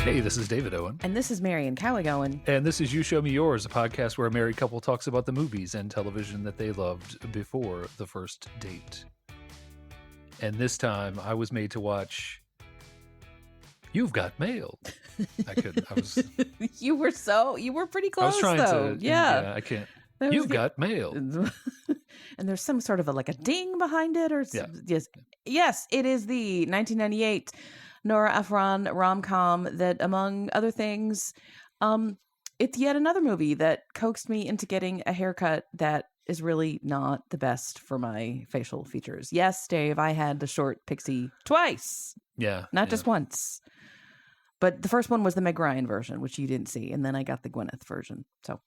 Hey, this is David Owen. And this is Marian Cowigowen. And this is You Show Me Yours, a podcast where a married couple talks about the movies and television that they loved before the first date. And this time I was made to watch You've Got Mail. You were pretty close, I was trying though. to. Yeah. I can't. You've Got Mail. And there's some sort of a ding behind it. Yes, it is the 1998 Nora Ephron rom-com that, among other things, it's yet another movie that coaxed me into getting a haircut that is really not the best for my facial features. Yes, Dave, I had the short pixie twice. Not just once. But the first one was the Meg Ryan version, which you didn't see. And then I got the Gwyneth version. So,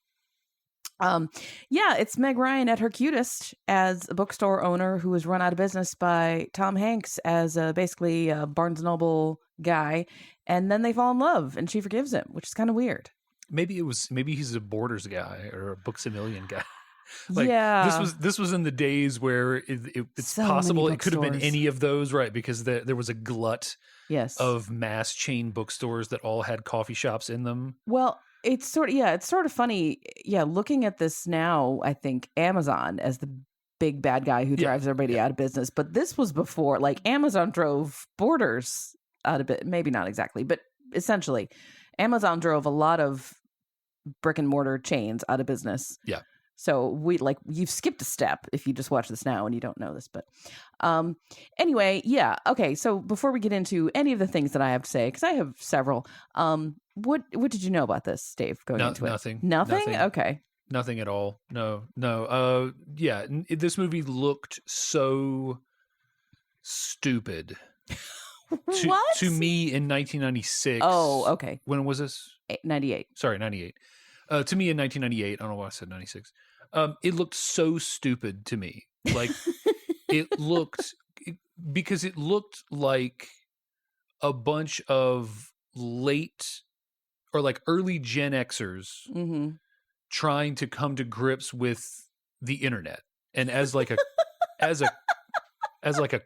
it's Meg Ryan at her cutest as a bookstore owner who was run out of business by Tom Hanks as basically a Barnes & Noble guy. And then they fall in love and she forgives him, which is kind of weird. Maybe he's a Borders guy or a Books A Million guy. This was in the days where it's so possible it could have been any of those, right? Because there was a glut of mass chain bookstores that all had coffee shops in them. Well, it's sort of funny. Yeah, looking at this now, I think Amazon as the big bad guy who drives everybody out of business. But this was before, Amazon drove Borders out of it. Maybe not exactly, but essentially, Amazon drove a lot of brick and mortar chains out of business. Yeah. So you've skipped a step if you just watch this now and you don't know this. But anyway, yeah. Okay. So before we get into any of the things that I have to say, because I have several, what did you know about this, Dave, going into it? Nothing? Okay. Nothing at all. No. This movie looked so stupid. What? To me in 1996. Oh, okay. When was this? 98. Sorry, 98. To me in 1998, I don't know why I said 96. It looked so stupid to me. Because it looked like a bunch of late or early Gen Xers trying to come to grips with the internet. And as a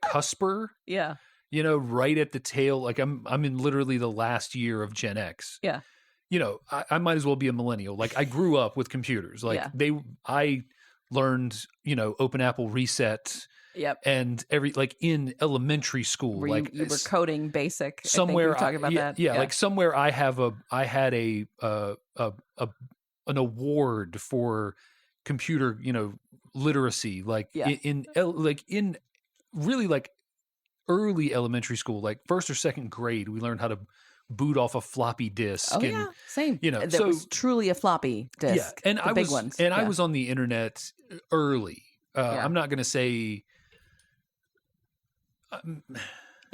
cusper. Yeah. Right at the tail, I'm in literally the last year of Gen X. Yeah. I might as well be a millennial. I grew up with computers. I learned, Open Apple Reset. Yep. And in elementary school, you were coding BASIC. Somewhere, I think we were talking about that. Yeah. Somewhere I had an award for computer, literacy. In really early elementary school, first or second grade, we learned how to boot off a floppy disk. Oh, yeah, same. That was truly a floppy disk. Yeah, and the big ones. And I was on the internet early. I'm not going to say. I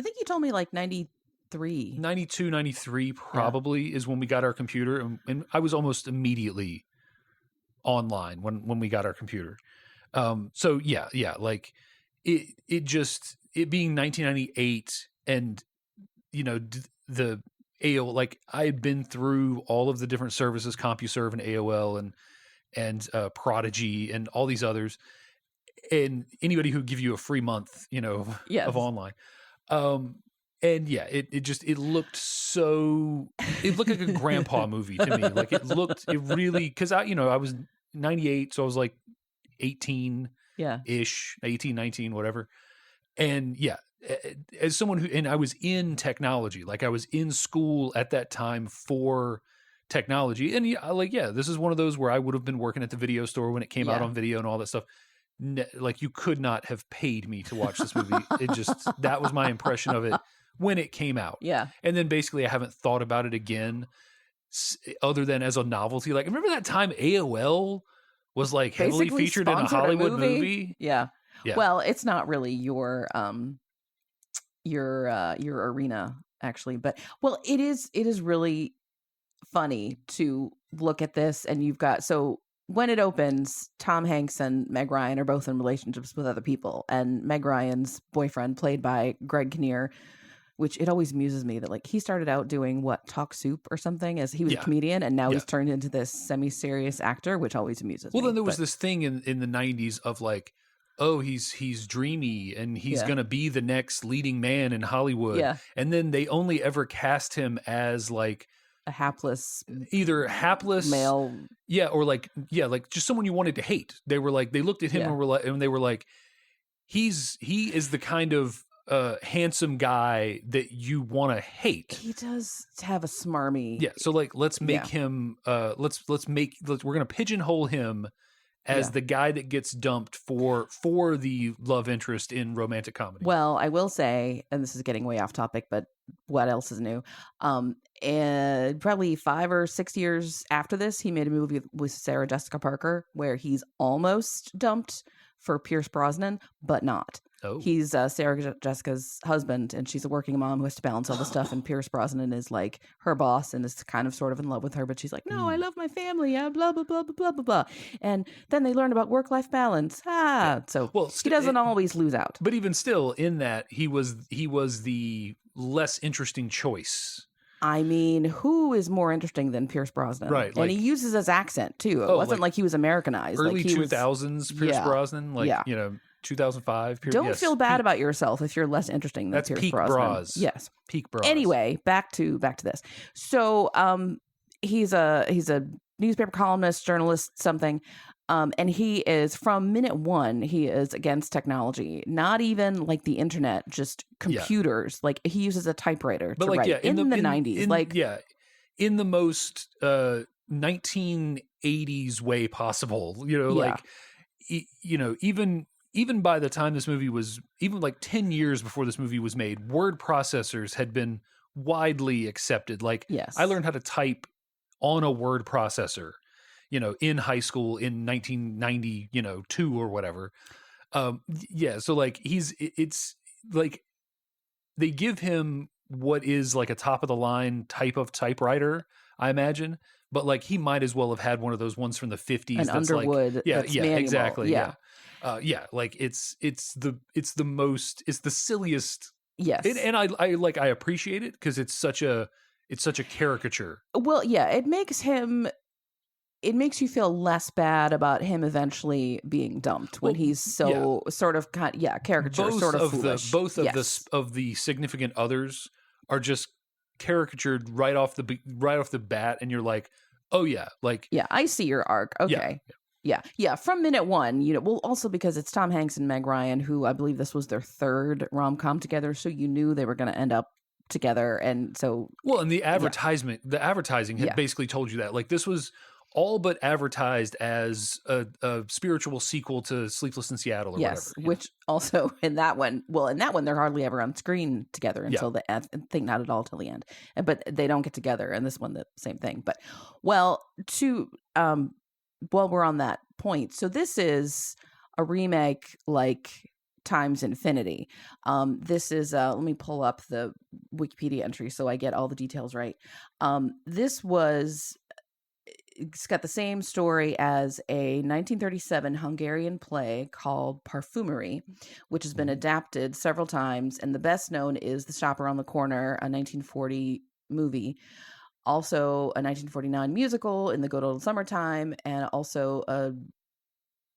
think you told me 93. 92, 93 probably is when we got our computer, and I was almost immediately online when we got our computer. It being 1998 and the AOL, I had been through all of the different services, CompuServe and AOL and Prodigy and all these others, and anybody who give you a free month, of online. It looked like a grandpa movie to me. Because I was 98, so I was 18 ish, 18, 19, whatever. And as someone and I was in technology, I was in school at that time for technology. And this is one of those where I would have been working at the video store when it came out on video and all that stuff. You could not have paid me to watch this movie. That was my impression of it when it came out. Yeah. And then basically I haven't thought about it again other than as a novelty. Remember that time AOL was heavily featured in a Hollywood movie? Yeah. Well, it's not really your arena actually, but it is really funny to look at this, and you've got when it opens, Tom Hanks and Meg Ryan are both in relationships with other people, and Meg Ryan's boyfriend, played by Greg Kinnear, which it always amuses me that he started out doing Talk Soup or something as he was a comedian, and now he's turned into this semi-serious actor, which always amuses me. Well, then there was this thing in the 90s of oh, he's dreamy and he's going to be the next leading man in Hollywood. Yeah. And then they only ever cast him as like a hapless, either hapless male. Yeah. Or like just someone you wanted to hate. They were like, they looked at him and they were like, he is the kind of handsome guy that you want to hate. He does have a smarmy. Yeah. So like, let's make him, we're going to pigeonhole him as the guy that gets dumped for the love interest in romantic comedy. Well, I will say, and this is getting way off topic, but what else is new? And probably 5 or 6 years after this, he made a movie with Sarah Jessica Parker where he's almost dumped for Pierce Brosnan, but not. Oh. He's Sarah Jessica's husband, and she's a working mom who has to balance all the stuff. And Pierce Brosnan is like her boss and is kind of sort of in love with her, but she's like, no, I love my family. Blah, blah, blah, blah, blah, blah, blah. And then they learn about work-life balance. So he doesn't always lose out. But even still, in that, he was the less interesting choice. I mean, who is more interesting than Pierce Brosnan? Right. And he uses his accent, too. It wasn't like he was Americanized. Early 2000s Pierce Brosnan, 2005. Don't feel bad about yourself if you're less interesting than Pierce Brosnan. Bras. Yes. Peak bras. Anyway, back to this. So he's a newspaper columnist, journalist, something. And he is, from minute one, he is against technology. Not even like the internet, just computers. Like he uses a typewriter to write in the 90s. In the most 1980s way possible. Even by the time this movie was, even like 10 years before this movie was made, word processors had been widely accepted. Like, I learned how to type on a word processor, in high school in 1992 or whatever. So like it's like they give him what is like a top of the line type of typewriter, I imagine. But like he might as well have had one of those ones from the 50s. An that's Underwood. Like, that's manual. Exactly. Yeah. Like it's the silliest. Yes. And I appreciate it because it's such a caricature. Well, yeah, it makes you feel less bad about him eventually being dumped when he's so sort of caricature, both sort of foolish. Both of the significant others are just caricatured right off the bat, and you're like, oh yeah, like I see your arc. Okay. Yeah. From minute one, also because it's Tom Hanks and Meg Ryan, who I believe this was their third rom-com together, so you knew they were going to end up together, and so and the advertising had basically told you that. Like this was all but advertised as a spiritual sequel to Sleepless in Seattle or whatever. Which also in that one they're hardly ever on screen together until the end. I think not at all till the end. But they don't get together, and this one the same thing. But while we're on that point, so this is a remake like times infinity. This is let me pull up the Wikipedia entry so I get all the details right. It's got the same story as a 1937 Hungarian play called Parfumerie, which has been adapted several times, and the best known is The Shop Around the Corner, a 1940 movie, also a 1949 musical in the Good Old Summertime, and also a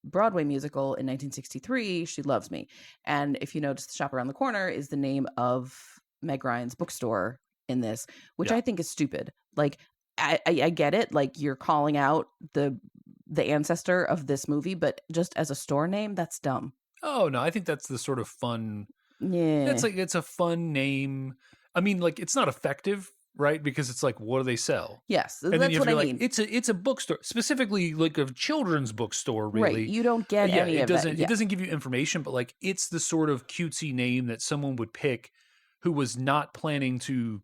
Broadway musical in 1963, She Loves Me. And if you notice, The Shop Around the Corner is the name of Meg Ryan's bookstore in this, which I think is stupid. Like, I get it. Like you're calling out the ancestor of this movie, but just as a store name, that's dumb. Oh no, I think that's the sort of fun. Yeah, it's a fun name. I mean, like it's not effective, right? Because it's like, what do they sell? Yes, and that's what I mean. It's a bookstore, specifically like a children's bookstore. Really, right? You don't get any of that. It doesn't give you information, but like it's the sort of cutesy name that someone would pick who was not planning to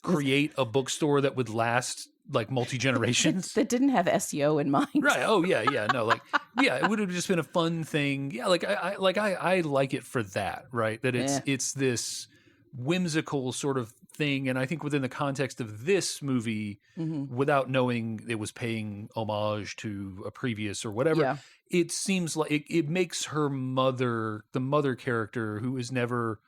create a bookstore that would last like multi-generations. That didn't have SEO in mind. Right. Oh yeah. No, like, it would have just been a fun thing. Yeah. Like I like it for that, right? That it's this whimsical sort of thing. And I think within the context of this movie, without knowing it was paying homage to a previous or whatever, it seems like it makes her mother, the mother character who is never,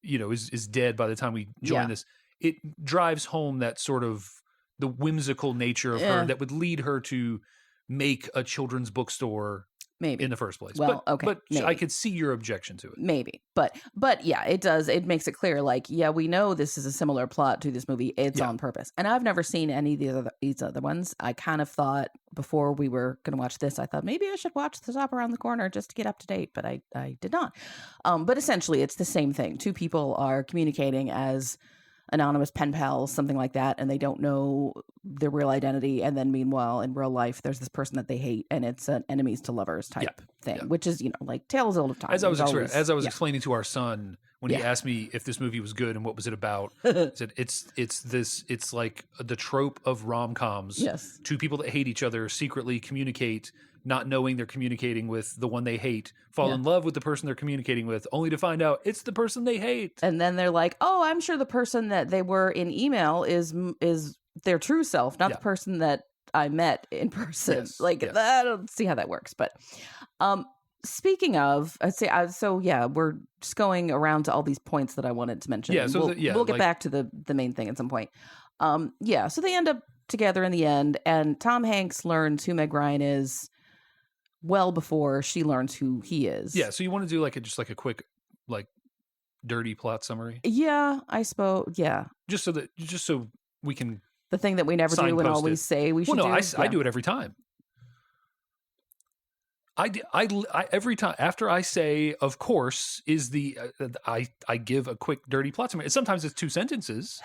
is dead by the time we join this. It drives home that sort of the whimsical nature of her that would lead her to make a children's bookstore Maybe. in the first place. Well, okay. But maybe. I could see your objection to it. Maybe. But yeah, it does. It makes it clear, like, yeah, we know this is a similar plot to this movie. It's on purpose. And I've never seen any of these other ones. I kind of thought before we were going to watch this, I thought maybe I should watch The Shop Around the Corner just to get up to date. But I did not. But essentially, it's the same thing. Two people are communicating as anonymous pen pals, something like that, and they don't know their real identity. And then meanwhile, in real life, there's this person that they hate, and it's an enemies to lovers type thing, which is, like tales old of time. As I was explaining to our son when he asked me if this movie was good and what was it about, I said it's like the trope of rom-coms. Yes. Two people that hate each other secretly communicate, not knowing they're communicating with the one they hate, fall in love with the person they're communicating with, only to find out it's the person they hate. And then they're like, oh, I'm sure the person that they were in email is their true self, not the person that I met in person. Yes. I don't see how that works. But speaking of, we're just going around to all these points that I wanted to mention. Yeah, so we'll get back to the main thing at some point. So they end up together in the end, and Tom Hanks learns who Meg Ryan is well before she learns who he is. Yeah, so you want to do just a quick dirty plot summary? Yeah, I suppose. Yeah, just so we can, the thing that we never do and always say we should do. I do it every time. I every time after I say, of course, is the I give a quick dirty plot summary. Sometimes it's 2 sentences.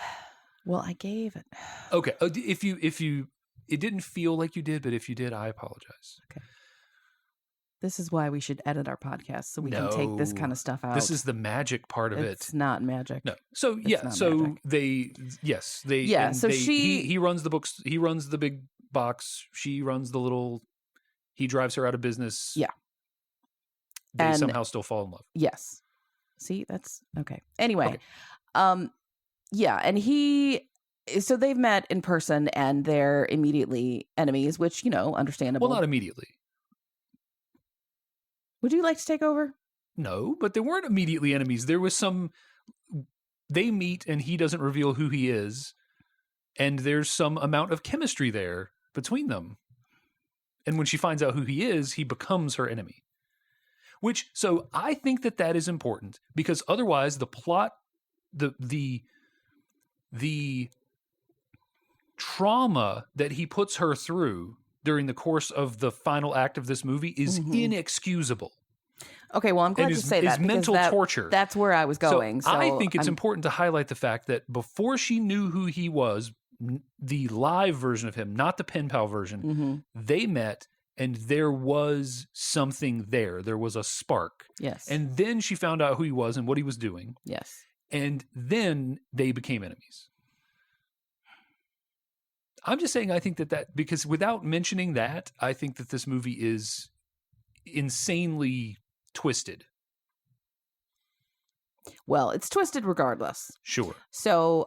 Well, I gave it. Okay, if you it didn't feel like you did, but if you did, I apologize. Okay. This is why we should edit our podcast so we can take this kind of stuff out. This is the magic part of it. It's not magic. No. So magic. He runs the books. He runs the big box. She runs the little. He drives her out of business. Yeah. They somehow still fall in love. Yes. See, that's okay. Anyway, okay. And so they've met in person and they're immediately enemies, which, understandable. Well, not immediately. Would you like to take over? No, but they weren't immediately enemies. There was they meet and he doesn't reveal who he is. And there's some amount of chemistry there between them. And when she finds out who he is, he becomes her enemy. So I think that is important because otherwise the plot, the trauma that he puts her through during the course of the final act of this movie is inexcusable. Okay, well, I'm glad you say that. Is mental torture. That's where I was going. So I think it's important to highlight the fact that before she knew who he was, the live version of him, not the pen pal version, they met and there was something there. There was a spark. Yes. And then she found out who he was and what he was doing. Yes. And then they became enemies. I'm just saying I think that because without mentioning that, I think that this movie is insanely twisted. Well, it's twisted regardless. Sure. So,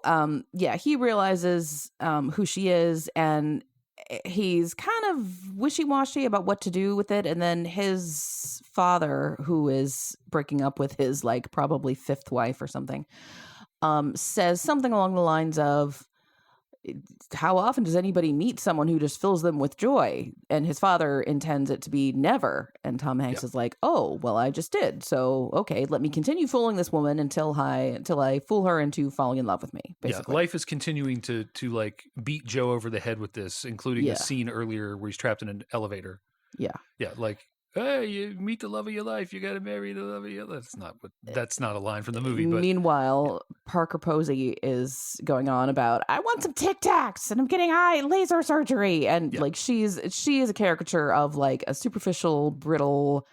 he realizes who she is, and he's kind of wishy-washy about what to do with it. And then his father, who is breaking up with his, probably 5th wife or something, says something along the lines of, how often does anybody meet someone who just fills them with joy? And his father intends it to be never. And Tom Hanks is like, oh, well, I just did. So, okay, let me continue fooling this woman until I fool her into falling in love with me, basically. Yeah, life is continuing to beat Joe over the head with this, including a scene earlier where he's trapped in an elevator. Yeah. Yeah, hey, you meet the love of your life, you got to marry the love of your life. That's not a line from the movie. But meanwhile, Parker Posey is going on about, I want some Tic Tacs and I'm getting eye laser surgery. And she is a caricature of a superficial, brittle.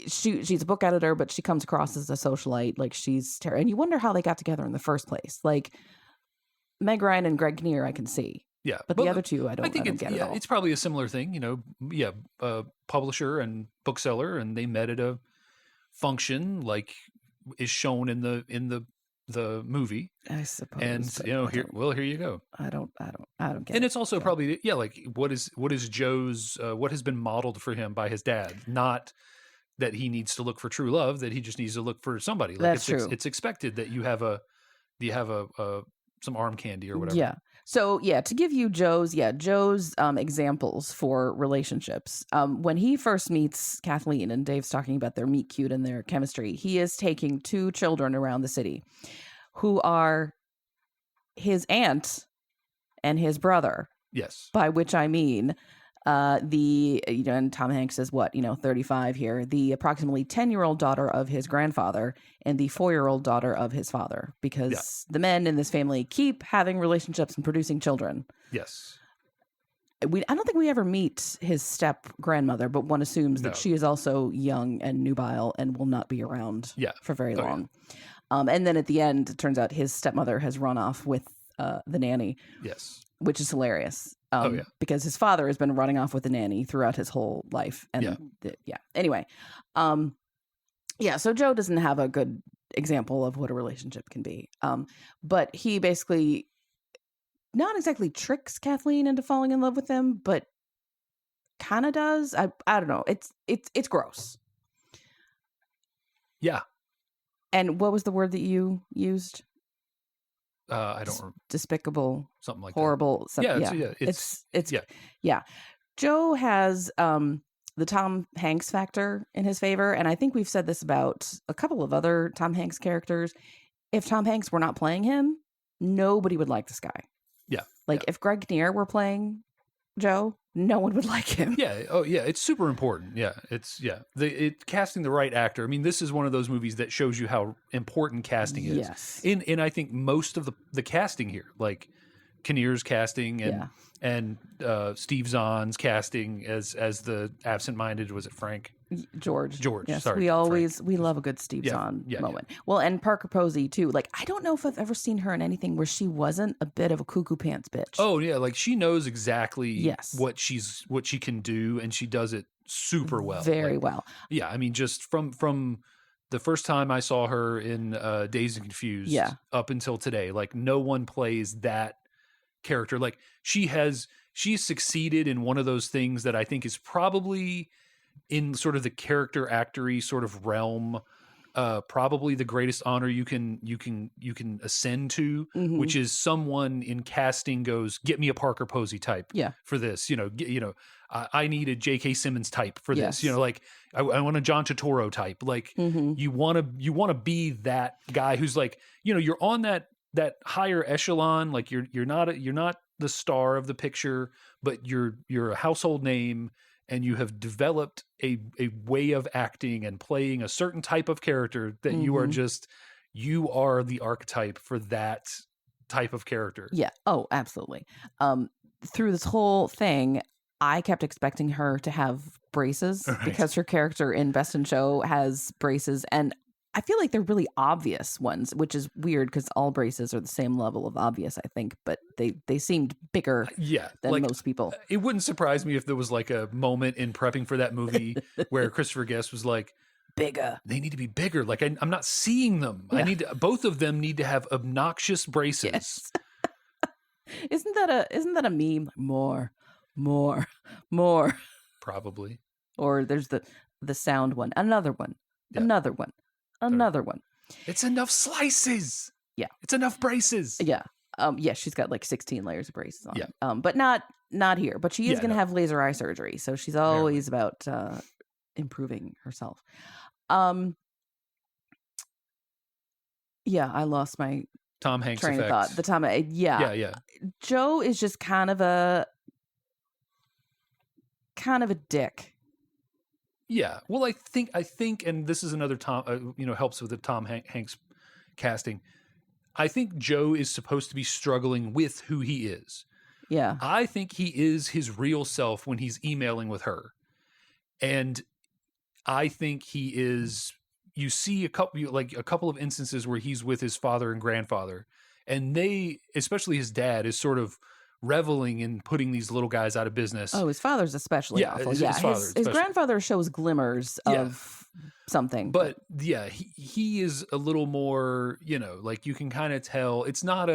She's a book editor, but she comes across as a socialite. She's terrible. And you wonder how they got together in the first place. Meg Ryan and Greg Kinnear, I can see. Yeah, but the other two, I don't get at all. It's probably a similar thing, publisher and bookseller, and they met at a function is shown in the movie. I suppose. And here you go. I don't get it. And it's also probably what is Joe's what has been modeled for him by his dad, not that he needs to look for true love, that he just needs to look for somebody. That's true. It's expected that you have some arm candy or whatever. Yeah. So yeah, to give you Joe's examples for relationships. When he first meets Kathleen, and Dave's talking about their meet cute and their chemistry, he is taking 2 children around the city who are his aunt and his brother. Yes. By which I mean and Tom Hanks is 35 here, the approximately 10-year-old daughter of his grandfather and the 4-year-old daughter of his father, because the men in this family keep having relationships and producing children. Yes. I don't think we ever meet his step grandmother, but one assumes that she is also young and nubile and will not be around for very long. Yeah. And then at the end, it turns out his stepmother has run off with the nanny. Yes. Which is hilarious. Because his father has been running off with the nanny throughout his whole life. And anyway. So Joe doesn't have a good example of what a relationship can be. But he basically not exactly tricks Kathleen into falling in love with him, but kind of does. I don't know. It's gross. Yeah. And what was the word that you used? I don't remember. Despicable, something like horrible. That. It's Joe has the Tom Hanks factor in his favor, and I think we've said this about a couple of other Tom Hanks characters. If Tom Hanks were not playing him, nobody would like this guy. Yeah, if Greg Kinnear were playing Joe, no one would like him. Yeah. Oh, yeah. It's super important. Yeah. It's casting the right actor. I mean, this is one of those movies that shows you how important casting is. Yes. In I think most of the casting here, like Kinnear's casting and Steve Zahn's casting as the absent-minded, was it Frank? George. Yes, sorry. We love a good Steve Zahn moment. Yeah. Well, and Parker Posey too. I don't know if I've ever seen her in anything where she wasn't a bit of a cuckoo pants bitch. Oh yeah, she knows exactly what she can do, and she does it super well. Very well. Yeah, I mean, just from the first time I saw her in Dazed and Confused up until today, no one plays that character. She's succeeded in one of those things that I think is probably in sort of the character actory sort of realm, probably the greatest honor you can ascend to, which is someone in casting goes, get me a Parker Posey type for this, I need a J.K. Simmons type for this, I want a John Turturro type. You want to be that guy who's you're on that higher echelon, you're not the star of the picture, but you're a household name, and you have developed a way of acting and playing a certain type of character that you are the archetype for that type of character. Yeah. Oh, absolutely. Through this whole thing, I kept expecting her to have braces because her character in Best in Show has braces, and I feel like they're really obvious ones, which is weird because all braces are the same level of obvious, I think, but they seemed bigger than most people. It wouldn't surprise me if there was a moment in prepping for that movie where Christopher Guest was bigger. They need to be bigger. I'm not seeing them. Yeah. Both of them need to have obnoxious braces. Yes. Isn't that a meme? More. Probably. Or there's the sound one. Another one. Yeah. Another one. It's enough slices. Yeah. It's enough braces. Yeah. She's got 16 layers of braces on. Yeah. But not here. But she is going to have laser eye surgery, so she's always about improving herself. I lost my Tom Hanks train effect. of thought. The Tom, yeah. Joe is just kind of a dick. Yeah. Well, I think, and this is another Tom, helps with the Tom Hanks casting. I think Joe is supposed to be struggling with who he is. Yeah. I think he is his real self when he's emailing with her. And I think he is, you see a couple of instances where he's with his father and grandfather, and they, especially his dad, is sort of reveling in putting these little guys out of business. Oh, his father's especially awful. His grandfather shows glimmers of something. But he is a little more, you can kind of tell it's not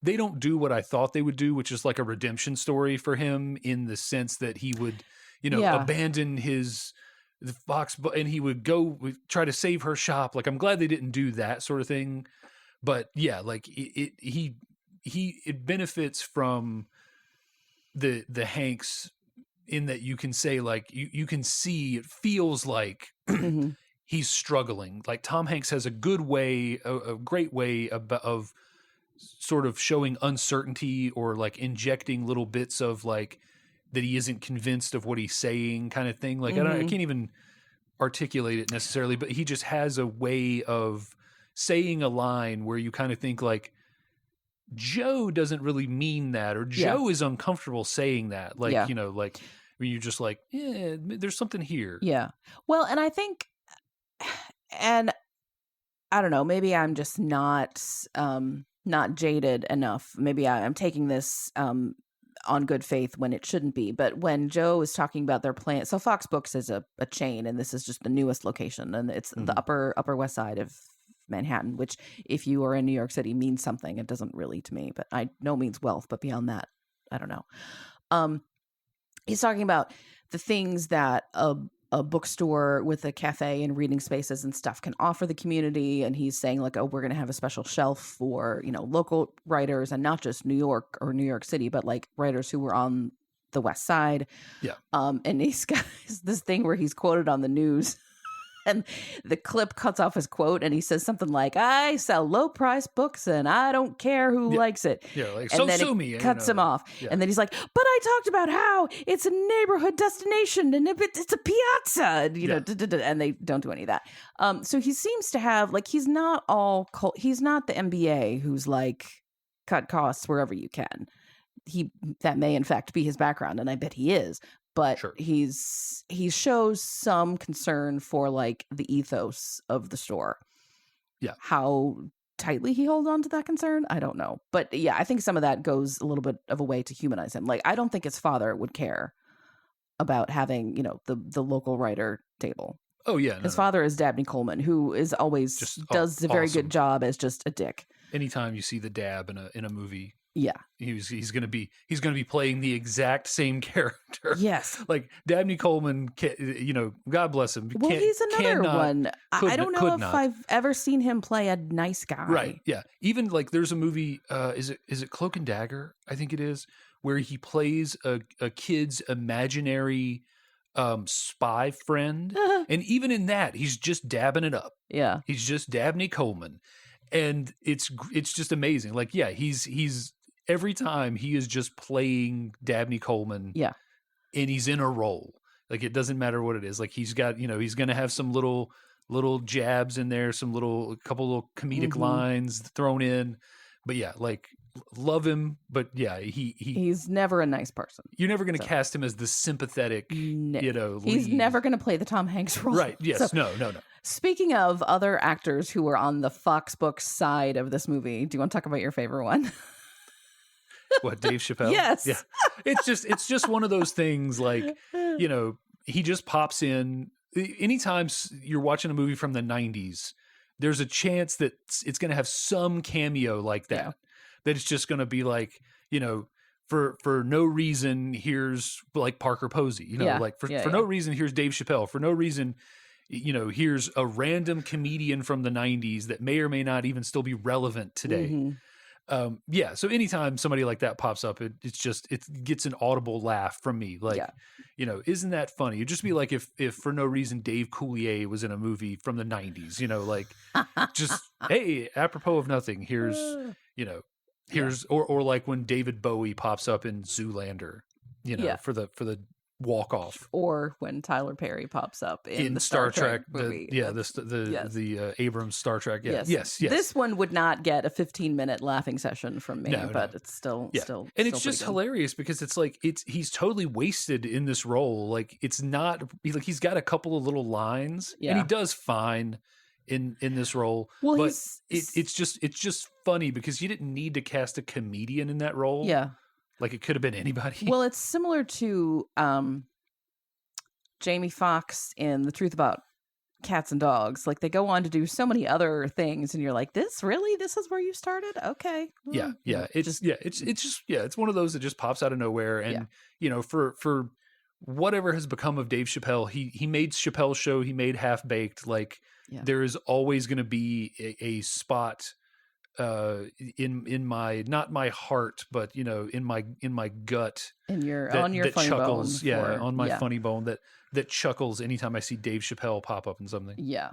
they don't do what I thought they would do, which is a redemption story for him, in the sense that he would, abandon the Fox, and he would go try to save her shop. I'm glad they didn't do that sort of thing. But he it benefits from the Hanks in that you can say like you can see it feels like Mm-hmm. he's struggling. Like Tom Hanks has a good way, a great way of sort of showing uncertainty or like injecting little bits of like that he isn't convinced of what he's saying kind of thing. Like I can't even articulate it necessarily, but he just has a way of saying a line where you kind of think like Joe doesn't really mean that, or Joe is uncomfortable saying that. Like, you know, like when you're just like, yeah, there's something here. Yeah. Well, and I think, and I don't know, maybe I'm just not jaded enough. Maybe I'm taking this on good faith when it shouldn't be. But when Joe is talking about their plan, so Fox Books is a chain, and this is just the newest location, and it's the upper west side of Manhattan, which if you are in New York City means something. It doesn't really to me, but I know means wealth. But beyond that, I don't know. He's talking about the things that a bookstore with a cafe and reading spaces and stuff can offer the community. And he's saying like, oh, we're going to have a special shelf for, you know, local writers, and not just New York or New York City, but like writers who were on the West Side. Yeah. And he's got this thing where he's quoted on the news. And the clip cuts off his quote, and he says something like, I sell low-priced books, and I don't care who likes it. Yeah, like, and so then sue it me. Cuts him off. Yeah. And then he's like, but I talked about how it's a neighborhood destination, and it's a piazza, and, you know, and they don't do any of that. So he seems to have, like, he's not he's not the MBA who's like, cut costs wherever you can. That may, in fact, be his background, and I bet he is. But he shows some concern for like the ethos of the store. Yeah. How tightly he holds on to that concern, I don't know. But yeah, I think some of that goes a little bit of a way to humanize him. Like, I don't think his father would care about having, you know, the local writer table. Oh yeah. His father is Dabney Coleman, who is always does a very good job as just a dick. Anytime you see the dab in a movie, yeah, he's gonna be playing the exact same character. Yes, like Dabney Coleman. You know, God bless him. Well, he's another one. I don't know if I've ever seen him play a nice guy. Right? Yeah. Even like there's a movie. Is it Cloak and Dagger? I think it is, where he plays a kid's imaginary spy friend, and even in that, he's just dabbing it up. Yeah, he's just Dabney Coleman, and it's just amazing. Like, yeah, he's. Every time he is just playing Dabney Coleman, and he's in a role. Like, it doesn't matter what it is. Like, he's got, you know, he's going to have some little jabs in there, a couple little comedic lines thrown in. But yeah, like, love him. But yeah, he's never a nice person. You're never going to cast him as the sympathetic, you know, lead. He's never going to play the Tom Hanks role. Right. Yes. So, no. Speaking of other actors who were on the Fox Books side of this movie, do you want to talk about your favorite one? What, Dave Chappelle? Yes. Yeah. It's just one of those things, like, you know, he just pops in. Anytime you're watching a movie from the 90s, there's a chance that it's going to have some cameo like that. Yeah. That it's just going to be like, you know, for no reason, here's like Parker Posey, you know, like for no reason, here's Dave Chappelle. For no reason, you know, here's a random comedian from the 90s that may or may not even still be relevant today. Mm-hmm. So anytime somebody like that pops up, it gets an audible laugh from me. Like, you know, isn't that funny? It'd just be like if for no reason Dave Coulier was in a movie from the 90s, you know, like just, hey, apropos of nothing, here's, you know, or like when David Bowie pops up in Zoolander, you know, for the walk off, or when Tyler Perry pops up in the Star Trek movie. The Abrams Star Trek. Yeah. Yes. This one would not get a 15-minute laughing session from me, but it's still and it's just hilarious because it's like he's totally wasted in this role. Like, it's not like he's got a couple of little lines, and he does fine in this role. Well, but it's just funny because you didn't need to cast a comedian in that role. Yeah. Like, it could have been anybody. Well, it's similar to Jamie Foxx in The Truth About Cats and Dogs. Like, they go on to do so many other things, and you're like, this is where you started? Okay. Yeah. It's one of those that just pops out of nowhere. And, you know, for whatever has become of Dave Chappelle, he made Chappelle's Show, he made Half Baked. Like, there is always going to be a spot in my, not my heart, but in my gut, on your funny chuckles, bone on my funny bone that chuckles anytime I see Dave Chappelle pop up in something. Yeah.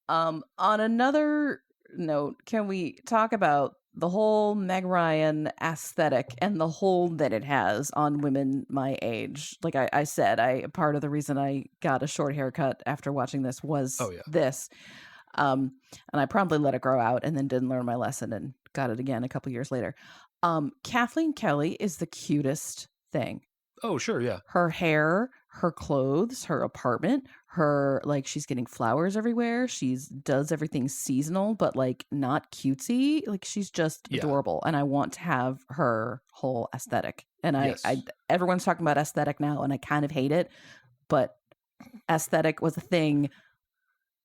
On another note, can we talk about the whole Meg Ryan aesthetic and the hold that it has on women my age? Like I said, part of the reason I got a short haircut after watching this was this. And I promptly let it grow out and then didn't learn my lesson and got it again a couple years later. Kathleen Kelly is the cutest thing. Oh, sure, yeah. Her hair, her clothes, her apartment, her, like, she's getting flowers everywhere. She's does everything seasonal, but like not cutesy. Like, she's just adorable. And I want to have her whole aesthetic. And I everyone's talking about aesthetic now, and I kind of hate it. But aesthetic was a thing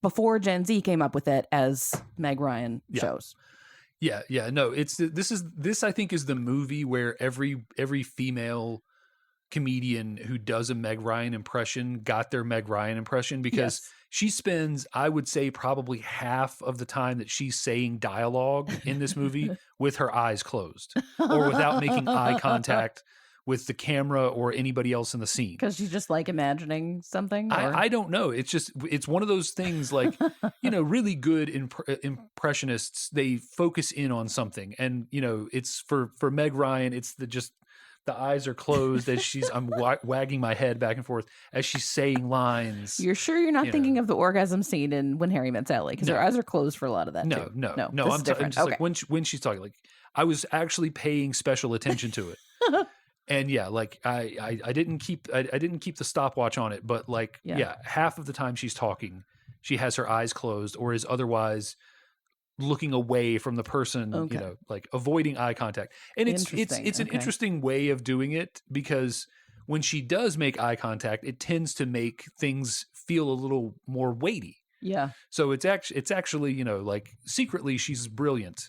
before Gen Z came up with it as Meg Ryan shows. Yeah. No, this I think is the movie where every female comedian who does a Meg Ryan impression got their Meg Ryan impression, because she spends, I would say, probably half of the time that she's saying dialogue in this movie with her eyes closed or without making eye contact with the camera or anybody else in the scene. Because she's just like imagining something? I don't know. It's one of those things, like, really good impressionists, they focus in on something. And, it's for Meg Ryan, it's the eyes are closed as I'm wagging my head back and forth as she's saying lines. You're sure you're not thinking of the orgasm scene in When Harry Met Sally? Because her eyes are closed for a lot of that, too. No. I'm just like, when she's talking, like, I was actually paying special attention to it. And like I didn't keep the stopwatch on it, but like, half of the time she's talking, she has her eyes closed or is otherwise looking away from the person, like avoiding eye contact. And it's an interesting way of doing it, because when she does make eye contact, it tends to make things feel a little more weighty. Yeah. So it's actually, like, secretly she's brilliant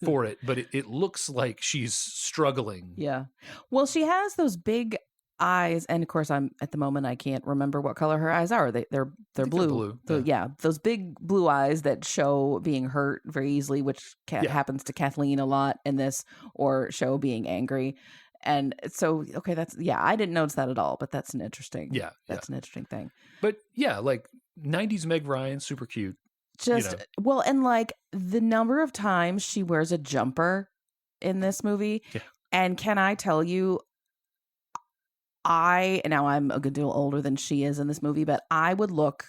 for it, but it looks like she's struggling. Yeah. Well, she has those big eyes, and of course at the moment I can't remember what color her eyes are. They're blue. Those big blue eyes that show being hurt very easily, which happens to Kathleen a lot in this, or show being angry. And so, I didn't notice that at all, but that's an interesting an interesting thing. But like 90s Meg Ryan, super cute. Well, and like the number of times she wears a jumper in this movie. Yeah. And can I tell you, I'm a good deal older than she is in this movie, but I would look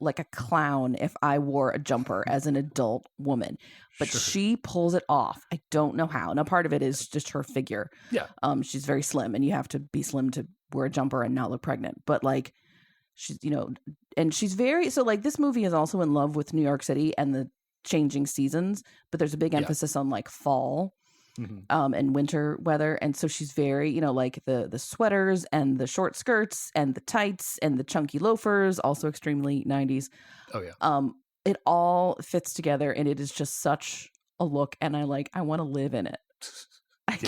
like a clown if I wore a jumper as an adult woman. But she pulls it off. I don't know how. Now, part of it is just her figure. Yeah. She's very slim, and you have to be slim to wear a jumper and not look pregnant. But like, she's, and she's so like, this movie is also in love with New York City and the changing seasons, but there's a big emphasis on like fall. Mm-hmm. And winter weather. And so she's very, like the sweaters and the short skirts and the tights and the chunky loafers, also extremely 90s. Oh yeah. It all fits together, and it is just such a look, and I want to live in it. I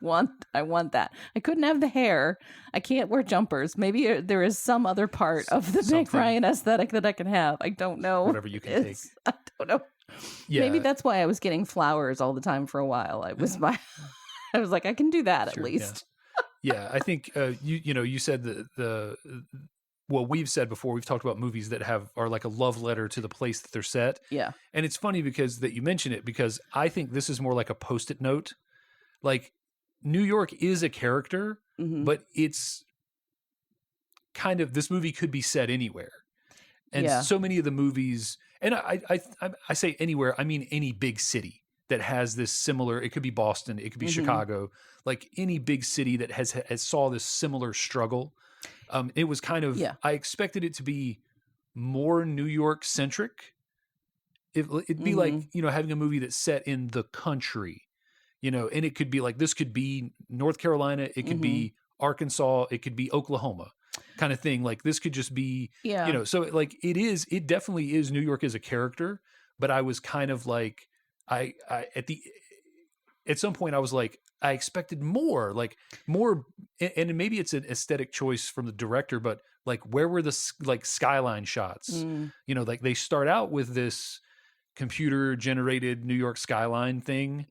want that. I couldn't have the hair. I can't wear jumpers. Maybe there is some other part of the Meg Ryan aesthetic that I can have. I don't know. Whatever you can take. I don't know. Yeah. Maybe that's why I was getting flowers all the time for a while. I was like, I can do that at least. Yeah. I think you said well, we've said before, we've talked about movies that are like a love letter to the place that they're set. Yeah. And it's funny because that you mention it, because I think this is more like a Post-it note. Like, New York is a character, but it's kind of, this movie could be set anywhere. And so many of the movies, and I say anywhere, I mean any big city that has this similar, it could be Boston, it could be Chicago, like any big city that has saw this similar struggle. It was kind of, I expected it to be more New York centric. It'd be like, having a movie that's set in the country, and it could be like, this could be North Carolina, it could be Arkansas, it could be Oklahoma, kind of thing. Like, this could just be, so like, it definitely is, New York as a character, but I was kind of like, at some point I was like, I expected more, and maybe it's an aesthetic choice from the director, but, like, where were the, like, skyline shots? Like, they start out with this, this, like, beautiful, like, computer generated New York skyline thing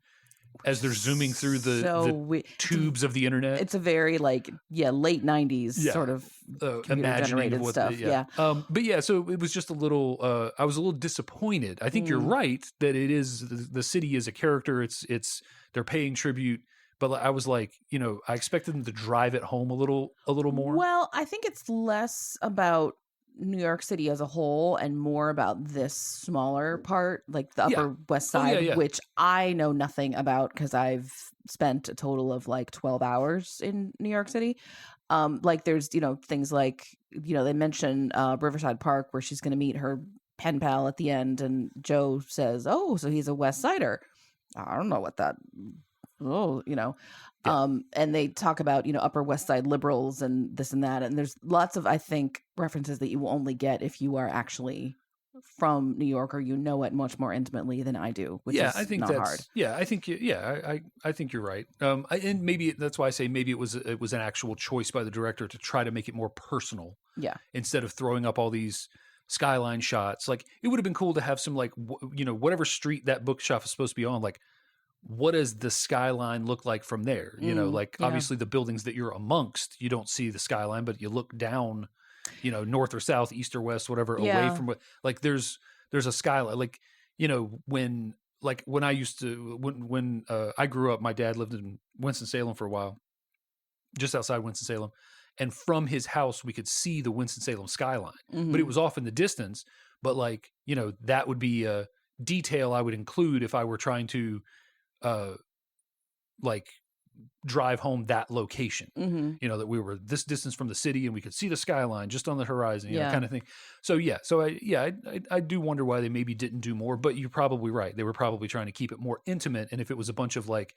as they're zooming through the tubes of the internet. It's a very late 90s sort of computer-generated stuff. But yeah, so it was just a little, I was a little disappointed. I think you're right that it is, the city is a character. It's they're paying tribute. But I was like, I expected them to drive it home a little more. Well, I think it's less about New York City as a whole and more about this smaller part, like the Upper West Side, which I know nothing about because I've spent a total of like 12 hours in New York City. Like there's, things like, they mention Riverside Park where she's going to meet her pen pal at the end. And Joe says, oh, so he's a West Sider. I don't know what that... and they talk about, Upper West Side liberals and this and that. And there's lots of, I think, references that you will only get if you are actually from New York or it much more intimately than I do, which is I think not hard. Yeah, I think, I think you're right. And maybe that's why I say maybe it was an actual choice by the director to try to make it more personal. Yeah. Instead of throwing up all these skyline shots. Like, it would have been cool to have some, like, whatever street that bookshop is supposed to be on, like, what does the skyline look like from there? Obviously the buildings that you're amongst, you don't see the skyline, but you look down, north or south, east or west, whatever, away from what, like there's a skyline. Like, when I used to, when I grew up, my dad lived in Winston-Salem for a while, just outside Winston-Salem. And from his house, we could see the Winston-Salem skyline, but it was off in the distance. But like, that would be a detail I would include if I were trying to, like drive home that location, that we were this distance from the city and we could see the skyline just on the horizon, kind of thing. So I do wonder why they maybe didn't do more, but you're probably right. They were probably trying to keep it more intimate. And if it was a bunch of like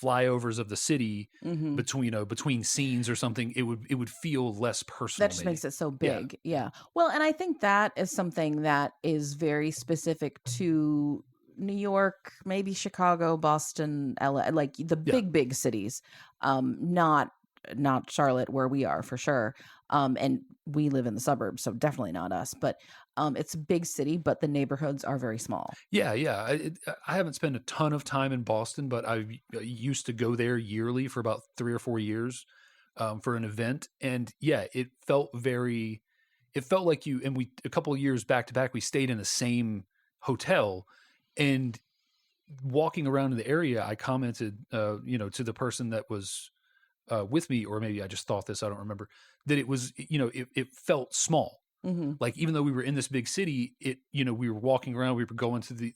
flyovers of the city between scenes or something, it would feel less personal. That just makes it so big. Yeah. Well, and I think that is something that is very specific to New York, maybe Chicago, Boston, LA, like the big cities, not Charlotte where we are for sure. And we live in the suburbs, so definitely not us, but it's a big city, but the neighborhoods are very small. Yeah. I haven't spent a ton of time in Boston, but I used to go there yearly for about 3 or 4 years for an event. And it felt like a couple of years back to back, we stayed in the same hotel. And walking around in the area, I commented, to the person that was with me, or maybe I just thought this, I don't remember, that it was, it felt small. Like, even though we were in this big city, we were walking around, we were going to the,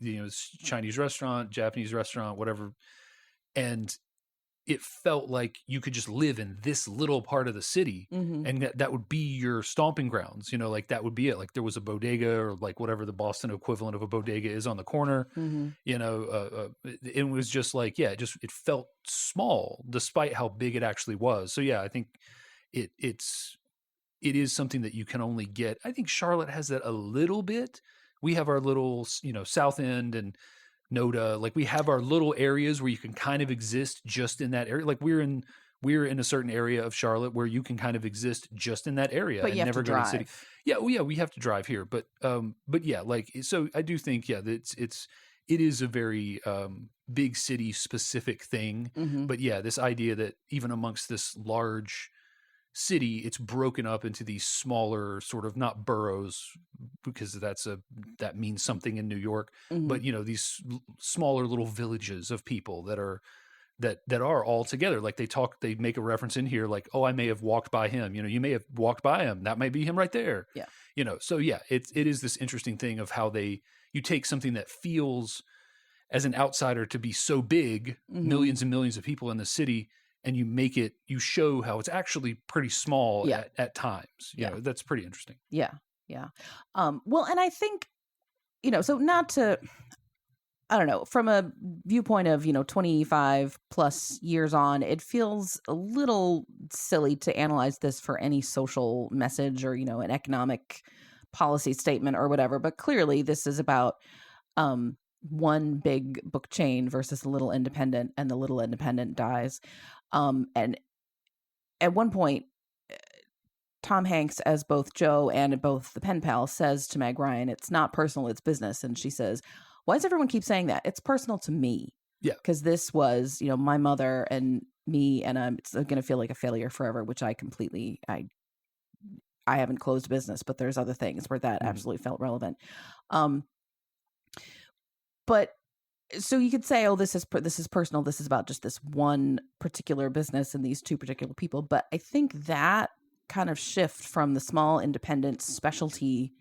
Chinese restaurant, Japanese restaurant, whatever. And it felt like you could just live in this little part of the city and that would be your stomping grounds, like that would be it. Like there was a bodega or like whatever the Boston equivalent of a bodega is on the corner, it was just like, it felt small despite how big it actually was. So I think it is something that you can only get. I think Charlotte has that a little bit. We have our little, South End and Noda, like we have our little areas where you can kind of exist just in that area. Like we're in a certain area of Charlotte where you can kind of exist just in that area but and you have never to go drive. to the city. Yeah, well, we have to drive here, but like, so I do think that it is a very big city specific thing. But this idea that even amongst this large city, it's broken up into these smaller sort of, not boroughs, because that means something in New York, but these smaller little villages of people that are all together. Like they make a reference in here, like, oh, I may have walked by him, you may have walked by him, that might be him right there. So it is this interesting thing of how you take something that feels as an outsider to be so big, millions and millions of people in the city, and you show how it's actually pretty small at times. That's pretty interesting. Yeah. Well, and I think, so not to, I don't know, from a viewpoint of, 25 plus years on, it feels a little silly to analyze this for any social message or, an economic policy statement or whatever. But clearly this is about one big book chain versus a little independent, and the little independent dies. And at one point, Tom Hanks, as both Joe and both the pen pal, says to Meg Ryan, it's not personal, it's business. And she says, Why does everyone keep saying that? It's personal to me. Yeah. Because this was, my mother and me, and I'm going to feel like a failure forever, which I haven't closed business, but there's other things where that absolutely felt relevant. But so you could say, oh, this is personal. This is about just this one particular business and these two particular people. But I think that kind of shift from the small independent specialty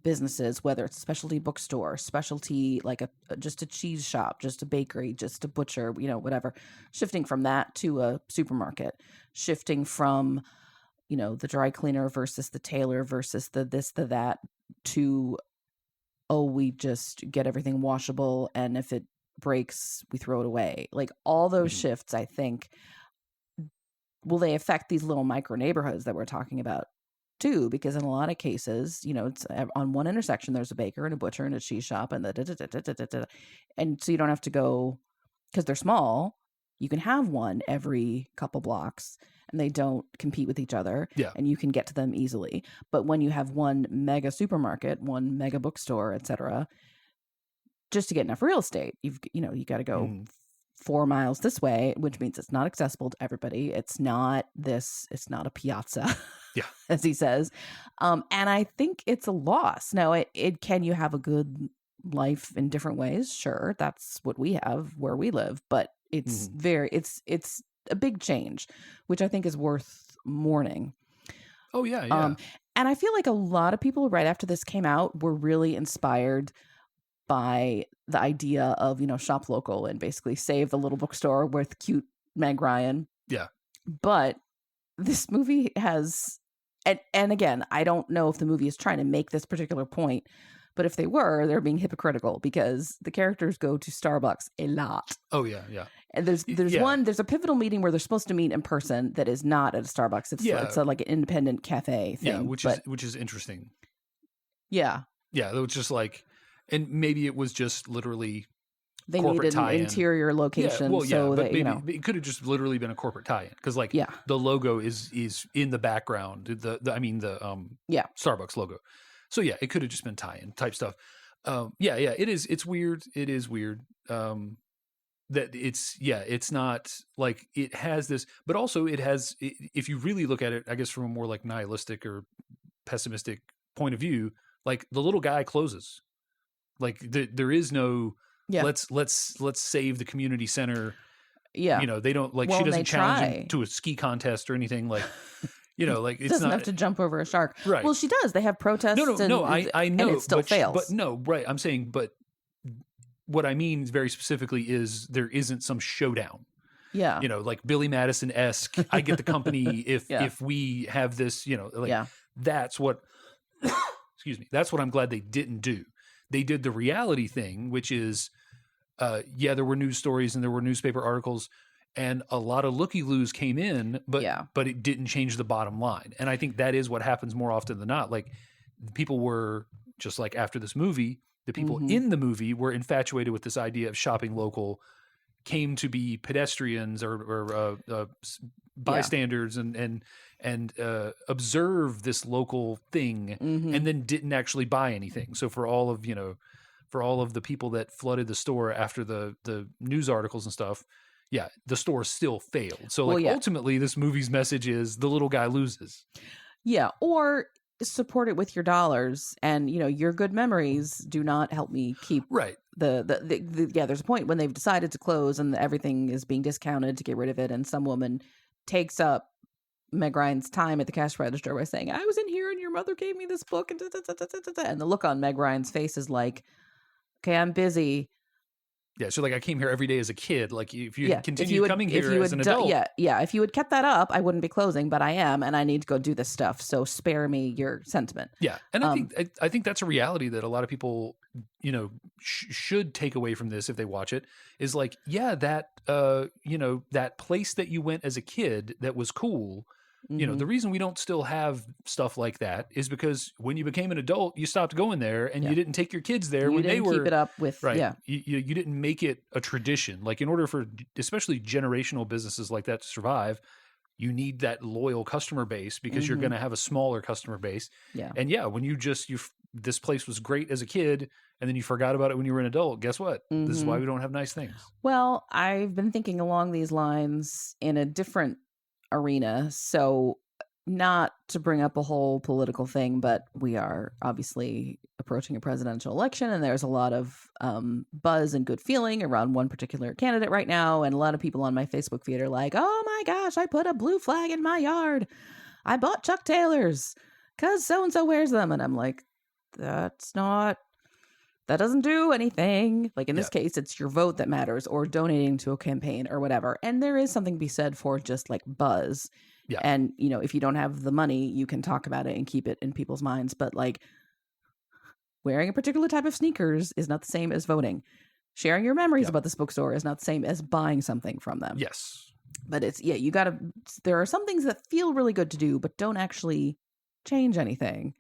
businesses, whether it's a specialty bookstore, specialty like just a cheese shop, just a bakery, just a butcher, whatever, shifting from that to a supermarket, shifting from the dry cleaner versus the tailor versus the this, the that, to, oh, we just get everything washable, and if it breaks, we throw it away. Like all those shifts, I think, will they affect these little micro neighborhoods that we're talking about too? Because in a lot of cases, it's on one intersection, there's a baker and a butcher and a cheese shop and and so you don't have to go, because they're small, you can have one every couple blocks and they don't compete with each other. Yeah. And you can get to them easily. But when you have one mega supermarket, one mega bookstore, etc., just to get enough real estate, you got to go 4 miles this way, which means it's not accessible to everybody. It's not a piazza, as he says. And I think it's a loss. Now, can you have a good life in different ways? Sure. That's what we have where we live, but it's it's a big change, which I think is worth mourning. Oh yeah. Yeah. And I feel like a lot of people right after this came out were really inspired by the idea of, shop local and basically save the little bookstore with cute Meg Ryan. Yeah. But this movie has, and again, I don't know if the movie is trying to make this particular point, but if they were, they're being hypocritical because the characters go to Starbucks a lot. Oh yeah. Yeah. And there's a pivotal meeting where they're supposed to meet in person that is not at a Starbucks. It's like an independent cafe thing. Yeah, which is interesting. Yeah. Yeah. It was just like, and maybe it was just literally they needed an interior location. But maybe it could have just literally been a corporate tie-in because the logo is in the background. The Starbucks logo. So yeah, it could have just been tie-in type stuff. It is. It's weird. It is weird. That it's not like it has this, but also it has. If you really look at it, I guess from a more like nihilistic or pessimistic point of view, like the little guy closes. Like there is no let's save the community center. Yeah, they don't she doesn't challenge him to a ski contest or anything like. Like it's doesn't not have to jump over a shark. Right. Well, she does. They have protests. No. I know. And it still fails. But no, right. I'm saying, but what I mean very specifically is there isn't some showdown. Yeah. Like Billy Madison-esque. I get the company if we have this. That's what. Excuse me. That's what I'm glad they didn't do. They did the reality thing, which is, there were news stories and there were newspaper articles. And a lot of looky-loos came in, but it didn't change the bottom line. And I think that is what happens more often than not. Like people were just like after this movie, the people in the movie were infatuated with this idea of shopping local, came to be pedestrians or bystanders and observe this local thing, and then didn't actually buy anything. So for all of the people that flooded the store after the news articles and stuff. Yeah, the store still failed. So ultimately this movie's message is the little guy loses. Yeah, or support it with your dollars and your good memories do not help me keep there's a point when they've decided to close and everything is being discounted to get rid of it, and some woman takes up Meg Ryan's time at the cash register by saying, I was in here and your mother gave me this book and the look on Meg Ryan's face is like, okay, I'm busy. Yeah, so like I came here every day as a kid. Like if you continue coming here as an adult. If you had kept that up, I wouldn't be closing, but I am, and I need to go do this stuff. So spare me your sentiment. Yeah, and I think that's a reality that a lot of people, should take away from this if they watch it. Is like, that that place that you went as a kid that was cool. The reason we don't still have stuff like that is because when you became an adult, you stopped going there and you didn't take your kids there when they were. Keep it up with, You didn't make it a tradition. Like in order for especially generational businesses like that to survive, you need that loyal customer base because you're going to have a smaller customer base. Yeah. And when you this place was great as a kid, and then you forgot about it when you were an adult. Guess what? Mm-hmm. This is why we don't have nice things. Well, I've been thinking along these lines in a different arena. So not to bring up a whole political thing, but we are obviously approaching a presidential election, and there's a lot of buzz and good feeling around one particular candidate right now. And a lot of people on my Facebook feed are like, oh my gosh, I put a blue flag in my yard. I bought Chuck Taylors because so-and-so wears them. And I'm like, that doesn't do anything. Like in this case, it's your vote that matters, or donating to a campaign or whatever. And there is something to be said for just like buzz. Yeah. And, you know, if you don't have the money, you can talk about it and keep it in people's minds. But like wearing a particular type of sneakers is not the same as voting. Sharing your memories about this bookstore is not the same as buying something from them. Yes. But there are some things that feel really good to do, but don't actually change anything.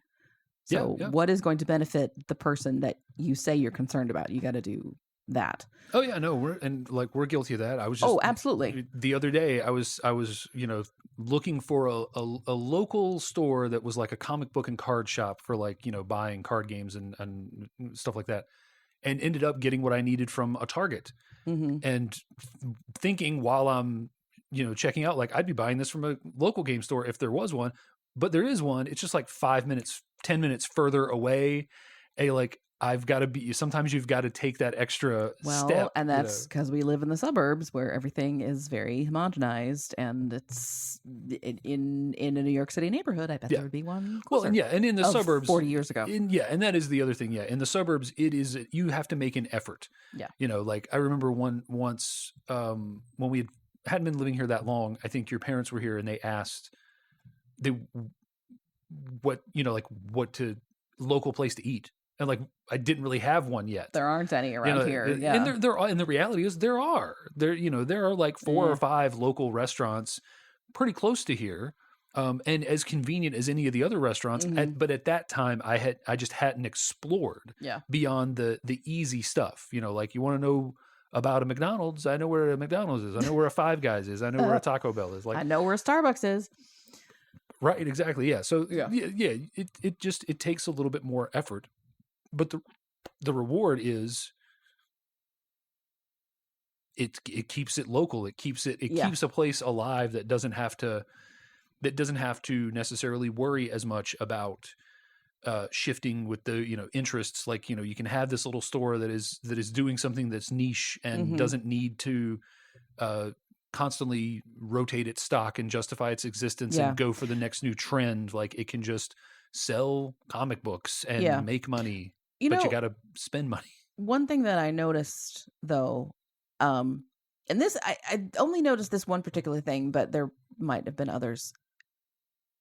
So what is going to benefit the person that you say you're concerned about? You got to do that. Oh yeah, no, we're guilty of that. I was just absolutely. The other day I was looking for a local store that was like a comic book and card shop for like, buying card games and stuff like that, and ended up getting what I needed from a Target. Mm-hmm. And thinking while I'm checking out, like I'd be buying this from a local game store if there was one, but there is one. It's just like 5 minutes, 10 minutes further away. Sometimes you've got to take that extra step. And that's because we live in the suburbs where everything is very homogenized, and it's in a New York City neighborhood. I bet there would be one closer. Well, and in the suburbs 40 years ago. And that is the other thing. Yeah. In the suburbs, you have to make an effort. Yeah. Like I remember once when we hadn't been living here that long, I think your parents were here and they asked what local place to eat. And like, I didn't really have one yet. There aren't any around here. Yeah. And and the reality is there are like 4 or 5 local restaurants pretty close to here. And as convenient as any of the other restaurants. Mm-hmm. But at that time I just hadn't explored beyond the easy stuff. Like you want to know about a McDonald's. I know where a McDonald's is. I know where a Five Guys is. I know where a Taco Bell is. Like I know where a Starbucks is. Right. Exactly. Yeah. So it takes a little bit more effort. But the reward is it keeps it local. It keeps a place alive that doesn't have to necessarily worry as much about shifting with the interests. Like you can have this little store that is doing something that's niche and doesn't need to constantly rotate its stock and justify its existence and go for the next new trend. Like it can just sell comic books and make money. But you got to spend money. One thing that I noticed, though, and this I only noticed this one particular thing, but there might have been others.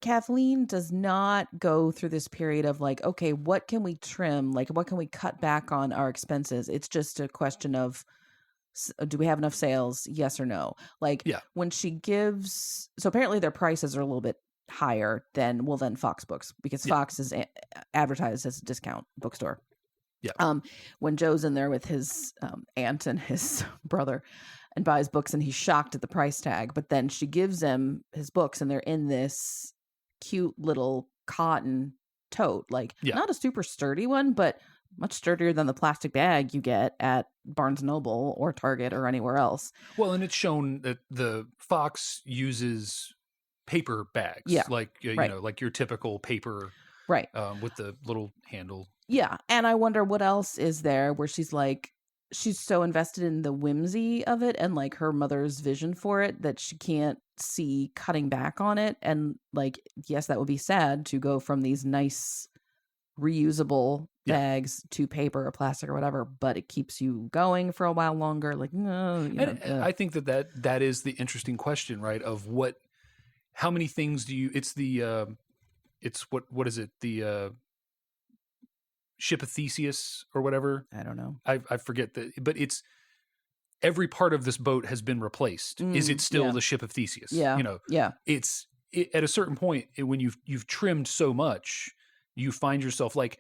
Kathleen does not go through this period of like, okay, what can we trim? Like, what can we cut back on our expenses? It's just a question of, do we have enough sales? Yes or no? Like, when she gives, so apparently their prices are a little bit higher than Fox Books, because Fox is advertised as a discount bookstore. Yeah. When Joe's in there with his aunt and his brother and buys books, and he's shocked at the price tag, but then she gives him his books and they're in this cute little cotton tote, like not a super sturdy one, but much sturdier than the plastic bag you get at Barnes & Noble or Target or anywhere else. Well, and it's shown that the Fox uses paper bags, like like your typical paper, right? With the little handle. Yeah, and I wonder what else is there where she's so invested in the whimsy of it and like her mother's vision for it that she can't see cutting back on it. And like, yes, that would be sad to go from these nice reusable bags to paper or plastic or whatever, but it keeps you going for a while longer. Like, no, I think that is the interesting question, right? Of how many things do you? It's what is it? The Ship of Theseus or whatever. I don't know. I forget but it's every part of this boat has been replaced. Is it still the Ship of Theseus? Yeah. It's at a certain point when you've trimmed so much, you find yourself like,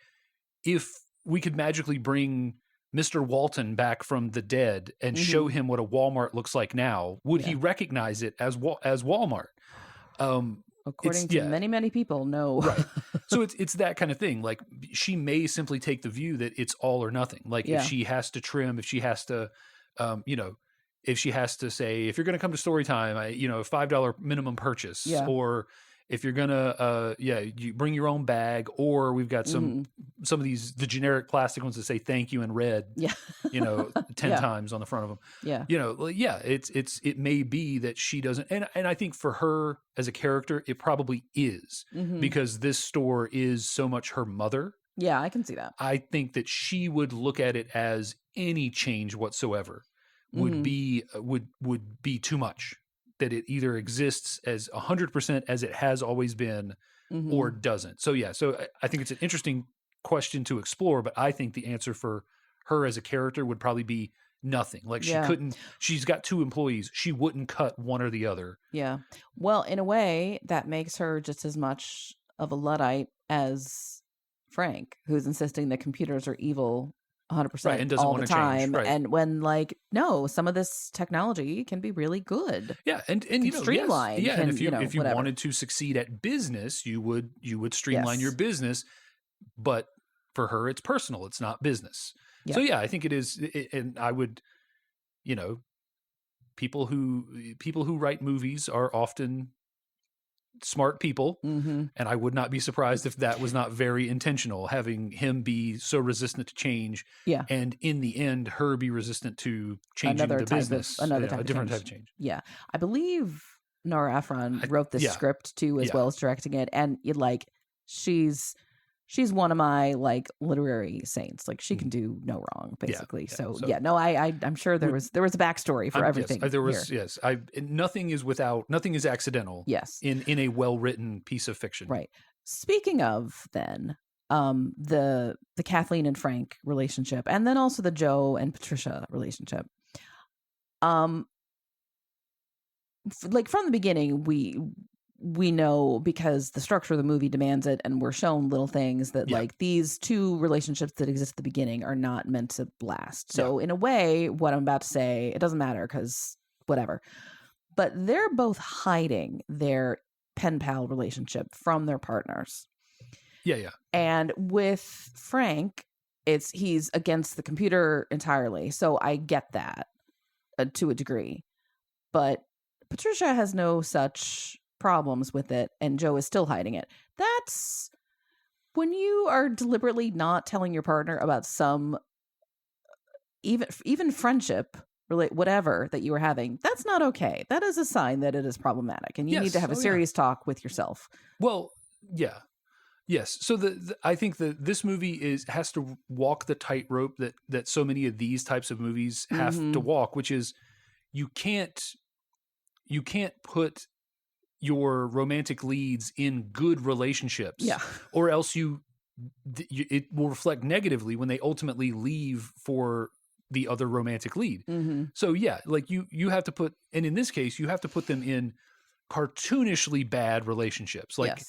if we could magically bring Mr. Walton back from the dead and show him what a Walmart looks like now, would he recognize it as Walmart? according to many people, no. Right. So it's that kind of thing. Like, she may simply take the view that it's all or nothing. Like, if she has to trim, if she has to, if she has to say, if you're going to come to story time, $5 minimum purchase, or if you're going to, you bring your own bag, or we've got some of these, the generic plastic ones that say thank you in red, 10 times on the front of them. Yeah. It may be that she doesn't. And I think for her as a character, it probably is because this store is so much her mother. Yeah, I can see that. I think that she would look at it as any change whatsoever would be too much. That it either exists as 100% as it has always been, or doesn't. So I think it's an interesting question to explore, but I think the answer for her as a character would probably be nothing. Like, she's got 2 employees. She wouldn't cut one or the other. Yeah. Well, in a way, that makes her just as much of a Luddite as Frank, who's insisting that computers are evil 100% and doesn't all want the to change. time. Right. And when, like, no, some of this technology can be really good. Yeah, and streamline. Yes. Yeah, and if you wanted to succeed at business, you would streamline your business. But for her, it's personal. It's not business. Yeah. So I think it is. And I would, people who write movies are often smart people, and I would not be surprised if that was not very intentional, having him be so resistant to change, and in the end her be resistant to changing the business, a different type of change. Yeah, I believe Nora Ephron wrote this script too, as well as directing it, and she's one of my, like, literary saints. Like, she can do no wrong, basically. I'm sure there was a backstory for everything. There was. Yes, nothing is accidental. Yes, in a well-written piece of fiction. Right. Speaking of then, the Kathleen and Frank relationship, and then also the Joe and Patricia relationship. Like, from the beginning, we know, because the structure of the movie demands it, and we're shown little things that like these 2 relationships that exist at the beginning are not meant to last. So in a way, what I'm about to say, it doesn't matter, because whatever. But they're both hiding their pen pal relationship from their partners. Yeah. And with Frank, he's against the computer entirely. So I get that to a degree. But Patricia has no such problems with it, and Joe is still hiding it. That's when you are deliberately not telling your partner about some even friendship, whatever that you are having. That's not okay. That is a sign that it is problematic, and you need to have a serious talk with yourself. Well, yes. So I think that this movie has to walk the tightrope that so many of these types of movies have to walk, which is you can't put your romantic leads in good relationships, or else it will reflect negatively when they ultimately leave for the other romantic lead. So like you have to put, and in this case, you have to put them in cartoonishly bad relationships. Like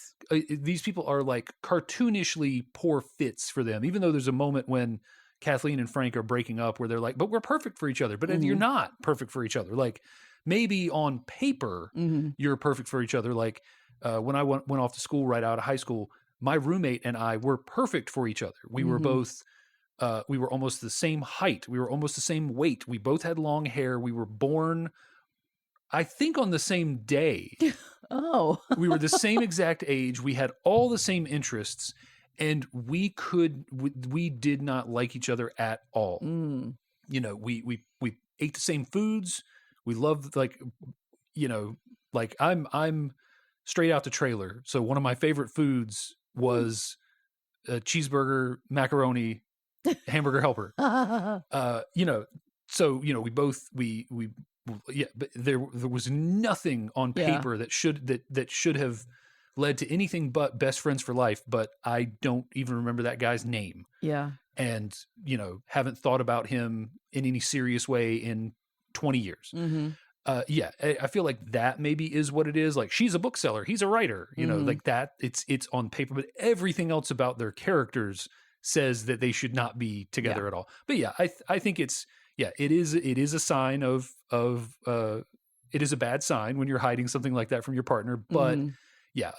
these people are like cartoonishly poor fits for them, even though there's a moment when Kathleen and Frank are breaking up where they're like, but we're perfect for each other. But you're not perfect for each other. Like, maybe on paper, you're perfect for each other. Like when I went off to school right out of high school, my roommate and I were perfect for each other. We were both, we were almost the same height. We were almost the same weight. We both had long hair. We were born, I think, on the same day. Oh. We were the same exact age. We had all the same interests, and we did not like each other at all. We ate the same foods. We loved, I'm straight out the trailer. So one of my favorite foods was a cheeseburger, macaroni, hamburger helper. But there was nothing on paper that should have led to anything but best friends for life. But I don't even remember that guy's name. Yeah. And, haven't thought about him in any serious way in 20 years. I feel like that maybe is what it is. Like, she's a bookseller, he's a writer, like that. It's on paper, but everything else about their characters says that they should not be together at all. But I think it is a sign of it is a bad sign when you're hiding something like that from your partner. But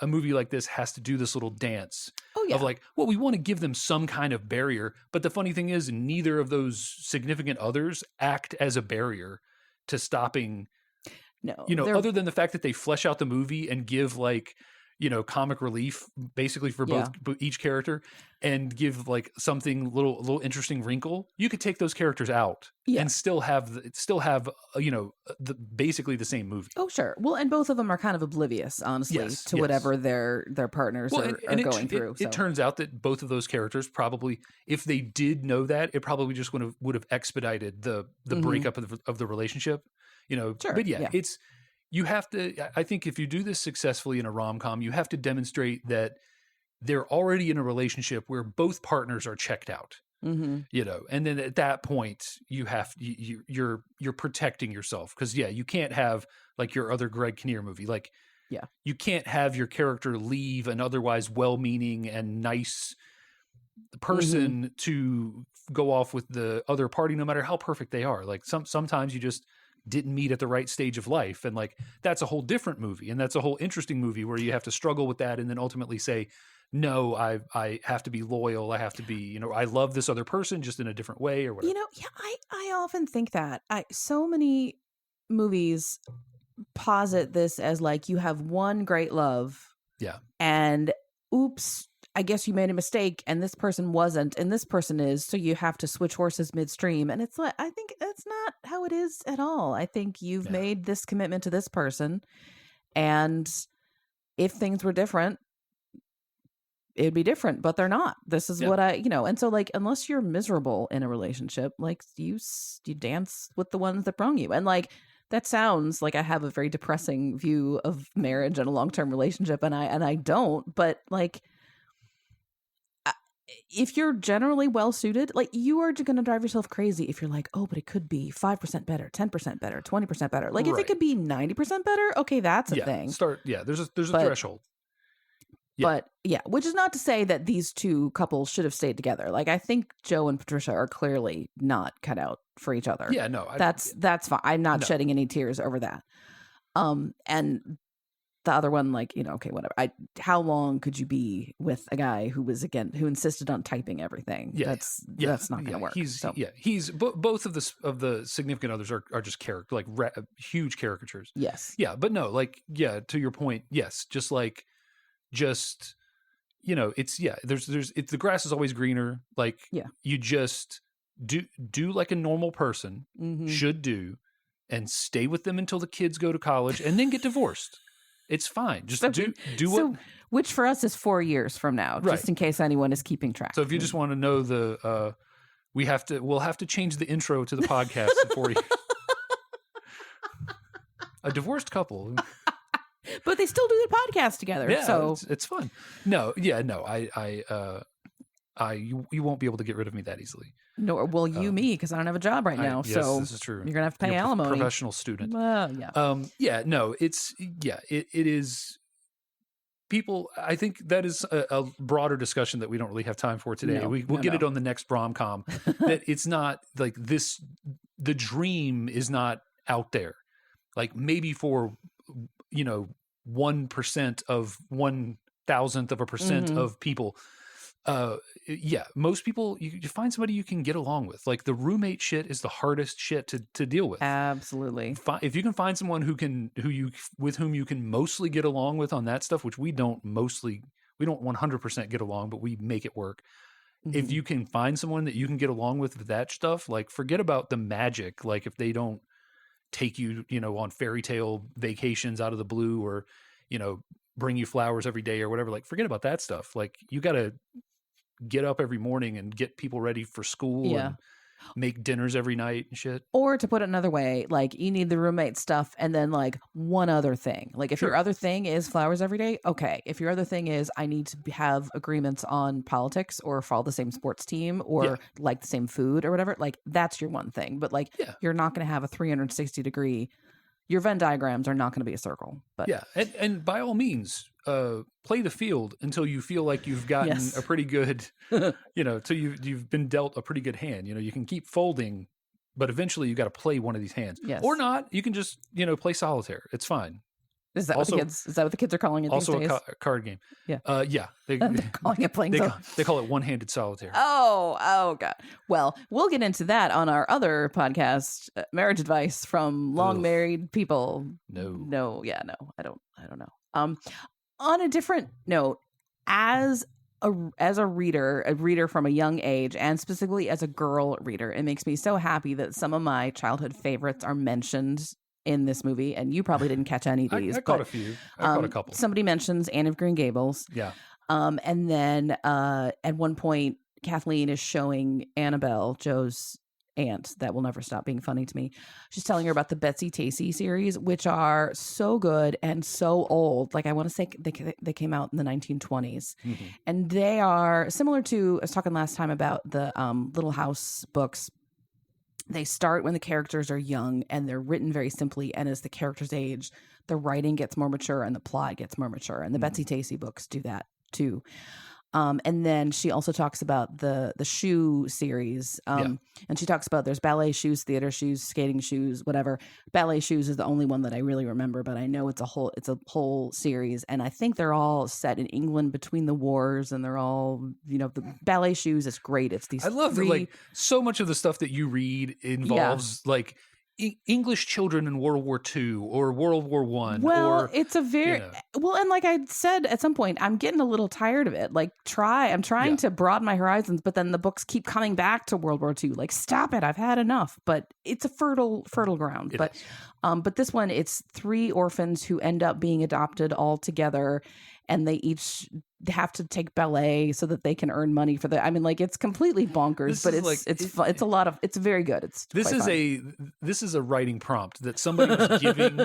a movie like this has to do this little dance of like, well, we want to give them some kind of barrier. But the funny thing is, neither of those significant others act as a barrier to stopping. No, other than the fact that they flesh out the movie and give like, comic relief basically for each character and give like something little interesting wrinkle. You could take those characters out and still have basically the same movie. Oh, sure. Well, and both of them are kind of oblivious, honestly, to whatever their partners are going through. It turns out that both of those characters probably, if they did know that, it probably just would have expedited the breakup of the relationship. Sure. But it's. You have to, I think if you do this successfully in a rom-com, you have to demonstrate that they're already in a relationship where both partners are checked out, and then at that point you're protecting yourself. Cause you can't have like your other Greg Kinnear movie. Like, you can't have your character leave an otherwise well-meaning and nice person to go off with the other party, no matter how perfect they are. Like sometimes you just didn't meet at the right stage of life. And like, that's a whole different movie. And that's a whole interesting movie where you have to struggle with that. And then ultimately say, no, I have to be loyal. I have to be, I love this other person just in a different way or whatever. I often think that so many movies posit this as like, you have one great love. Yeah. And oops, I guess you made a mistake and this person wasn't and this person is, so you have to switch horses midstream. And it's like, I think that's not how it is at all. I think you've made this commitment to this person, and if things were different, it'd be different, but they're not. This is what and so like, unless you're miserable in a relationship, like you dance with the ones that brung you. And like, that sounds like I have a very depressing view of marriage and a long-term relationship, and I don't, but like, if you're generally well suited, like, you are going to drive yourself crazy if you're like, oh, but it could be 5% better, 10% better, 20% better. Like, if it could be 90% better, okay, that's a thing. There's a threshold. But which is not to say that these two couples should have stayed together. Like, I think Joe and Patricia are clearly not cut out for each other. Yeah, no, that's fine. I'm not shedding any tears over that. And the other one, like, okay, whatever. How long could you be with a guy who insisted on typing everything? Yeah, that's not going to work. He's both of the significant others are just character, like huge caricatures. Yes. Yeah, but no, like, to your point, yes, it's the grass is always greener. Like, you just do like a normal person should do, and stay with them until the kids go to college, and then get divorced. It's fine. Just do what. Which for us is 4 years from now, just in case anyone is keeping track. So if you just want to know we'll have to change the intro to the podcast for you. A divorced couple. But they still do the podcast together. Yeah, so it's fun. No. You won't be able to get rid of me that easily. Nor will you me, because I don't have a job right now. Yes, so this is true. You're gonna have to pay alimony. Professional student. Well, it is. People, I think that is a broader discussion that we don't really have time for today. No, we'll get it on the next Bromcom. That it's not like this. The dream is not out there. Like, maybe for 1% of 1,000th of a percent of people. Most people, you find somebody you can get along with. Like, the roommate shit is the hardest shit to deal with. Absolutely. If you can find someone with whom you can mostly get along with on that stuff, which we don't 100% get along, but we make it work. If you can find someone that you can get along with that stuff, like, forget about the magic. Like, if they don't take you, on fairy tale vacations out of the blue, or, bring you flowers every day or whatever, like, forget about that stuff. Like, you got to get up every morning and get people ready for school and make dinners every night and shit. Or, to put it another way, like, you need the roommate stuff and then like one other thing. Like, if your other thing is flowers every day, okay. If your other thing is I need to have agreements on politics or follow the same sports team or like the same food or whatever, like, that's your one thing. But like, you're not going to have a 360 degree. Your Venn diagrams are not going to be a circle. But and by all means, play the field until you feel like you've gotten a pretty good, till you've been dealt a pretty good hand. You can keep folding, but eventually you got to play one of these hands, or not. You can just play solitaire. It's fine. Is that also, what the kids? Is that what the kids are calling it? Also these days? a card game. Yeah. Yeah. They're calling it playing. They call it one-handed solitaire. Oh God. Well, we'll get into that on our other podcast, Marriage Advice from Long Married People. No. Yeah. No. I don't know. On a different note, as a reader from a young age, and specifically as a girl reader, it makes me so happy that some of my childhood favorites are mentioned in this movie, and you probably didn't catch any of these. I caught a few. I caught a couple. Somebody mentions Anne of Green Gables. Yeah. And then at one point, Kathleen is showing Annabelle, Joe's aunt, that will never stop being funny to me. She's telling her about the Betsy Tacy series, which are so good and so old. Like, I want to say they came out in the 1920s. Mm-hmm. And they are similar to, I was talking last time about the Little House books. They start when the characters are young and they're written very simply. And as the characters age, the writing gets more mature and the plot gets more mature. And the Betsy Tacy books do that too. And then she also talks about the shoe series. And she talks about there's ballet shoes, theater shoes, skating shoes, whatever. Ballet shoes is the only one that I really remember, but I know it's a whole series. And I think they're all set in England between the wars, and they're all, the ballet shoes is great. It's these. I love that, like, so much of the stuff that you read involves like English children in World War II or World War I. Well, it's a very well, and like I said at some point, I'm getting a little tired of it. Like, I'm trying to broaden my horizons, but then the books keep coming back to World War II. Like, stop it! I've had enough. But it's a fertile ground. But this one, it's 3 orphans who end up being adopted all together, and they each have to take ballet so that they can earn money for the. I mean, like, it's completely bonkers, but it's a lot of. It's very good. This is a writing prompt that somebody was giving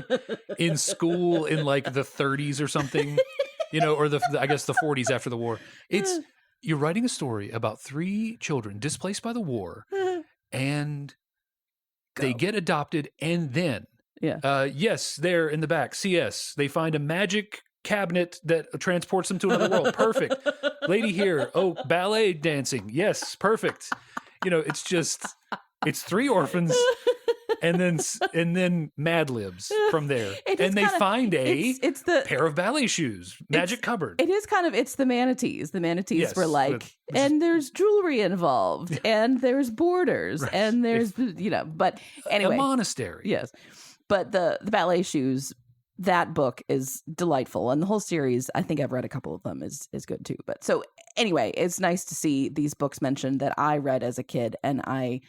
in school in like the 30s or something, or I guess the 40s after the war. You're writing a story about 3 children displaced by the war, and they get adopted, and then yes, there in the back, CS, they find a magic cabinet that transports them to another world. Perfect. Lady here. Oh, ballet dancing. Yes, perfect. It's 3 orphans and then Mad Libs from there. And they find it's the pair of ballet shoes, magic cupboard. It is it's the manatees. The manatees were like, and there's jewelry involved, and there's borders, and there's, but anyway. A monastery. Yes. But the ballet shoes, that book is delightful, and the whole series, I think I've read a couple of them, is good too. But so anyway, it's nice to see these books mentioned that I read as a kid, and I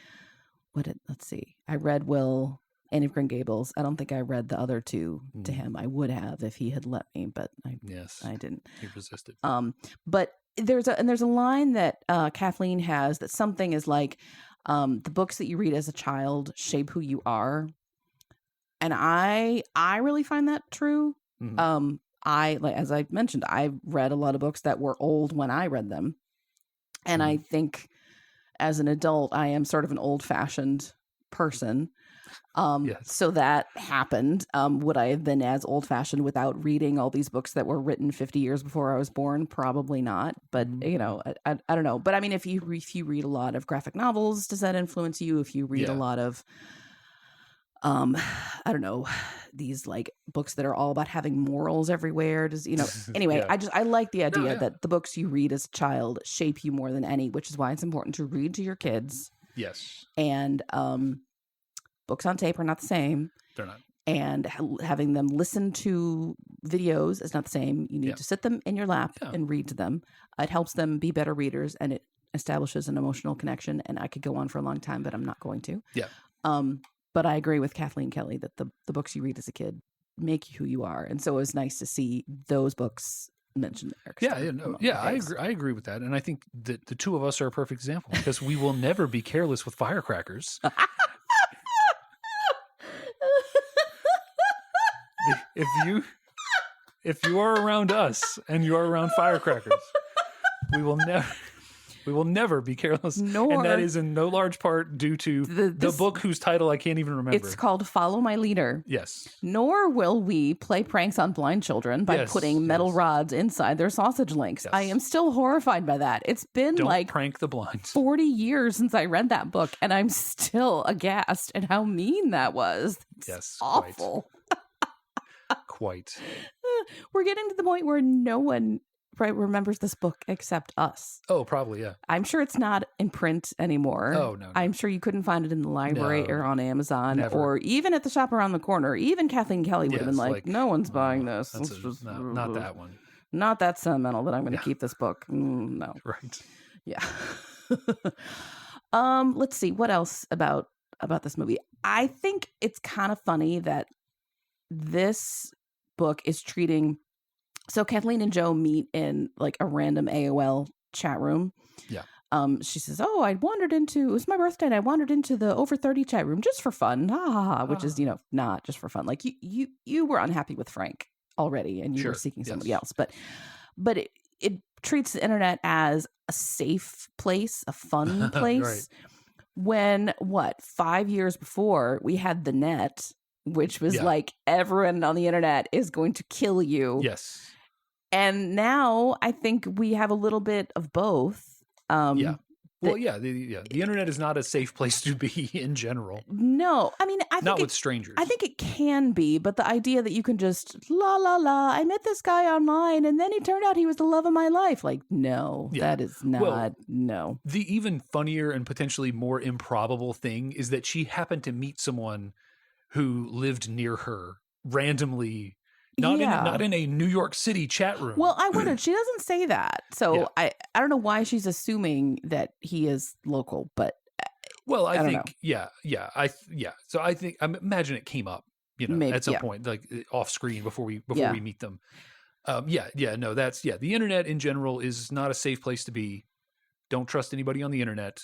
read Will, Anne of Green Gables. I don't think I read the other 2 to him. I would have if he had let me, but I didn't. He resisted. But there's a line that Kathleen has that something is like, the books that you read as a child shape who you are. And I really find that true. Mm-hmm. As I mentioned, I read a lot of books that were old when I read them. And I think as an adult, I am sort of an old-fashioned person. So that happened. Would I have been as old-fashioned without reading all these books that were written 50 years before I was born? Probably not. But, I don't know. But I mean, if you read a lot of graphic novels, does that influence you? If you read a lot of I don't know, these like books that are all about having morals everywhere. Anyway, I like the idea that the books you read as a child shape you more than any, which is why it's important to read to your kids. Yes. And books on tape are not the same. They're not. And having them listen to videos is not the same. You need to sit them in your lap and read to them. It helps them be better readers, and it establishes an emotional connection. And I could go on for a long time, but I'm not going to. Yeah. But I agree with Kathleen Kelly that the books you read as a kid make you who you are. And so it was nice to see those books mentioned there. I agree with that. And I think that the 2 of us are a perfect example, because we will never be careless with firecrackers. If you are around us and you are around firecrackers, we will never be careless. And that is in no large part due to the book whose title I can't even remember. It's called Follow My Leader. Yes. Nor will we play pranks on blind children by putting metal rods inside their sausage links. Yes. I am still horrified by that. It's been Don't prank the blind. 40 years since I read that book, and I'm still aghast at how mean that was. It's awful. Quite. We're getting to the point where no one remembers this book except us. Oh, probably, yeah. I'm sure it's not in print anymore. Oh, no. I'm sure you couldn't find it in the library or on Amazon or even at the shop around the corner. Even Kathleen Kelly would have been like, no one's buying this. Not that one. Not that sentimental that I'm going to keep this book. No. Right. Yeah. Let's see. What else about this movie? I think it's kind of funny that this book is treating... So Kathleen and Joe meet in like a random AOL chat room. Yeah. She says, it was my birthday and I wandered into the over 30 chat room just for fun. Ha ha ha. Which is, not just for fun. Like you were unhappy with Frank already and you were seeking somebody else. But it treats the internet as a safe place, a fun place. Right. When 5 years before we had the net, which was like everyone on the internet is going to kill you. Yes. And now I think we have a little bit of both. Well, the internet is not a safe place to be in general. No, I mean, I think not with strangers. I think it can be, but the idea that you can just I met this guy online and then he turned out he was the love of my life. Like, no, that is not, no. The even funnier and potentially more improbable thing is that she happened to meet someone who lived near her randomly. Not in a New York City chat room. Well, I wondered. She doesn't say that, so I don't know why she's assuming that he is local. But I think So I think imagine it came up, maybe, at some point, like off screen before we meet them. The internet in general is not a safe place to be. Don't trust anybody on the internet.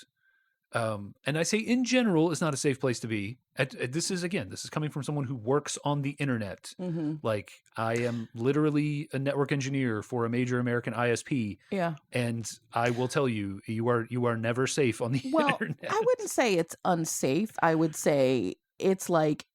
And I say in general, it's not a safe place to be. This is coming from someone who works on the internet. Mm-hmm. Like I am literally a network engineer for a major American ISP. Yeah. And I will tell you, you are never safe on the internet. I wouldn't say it's unsafe. I would say it's like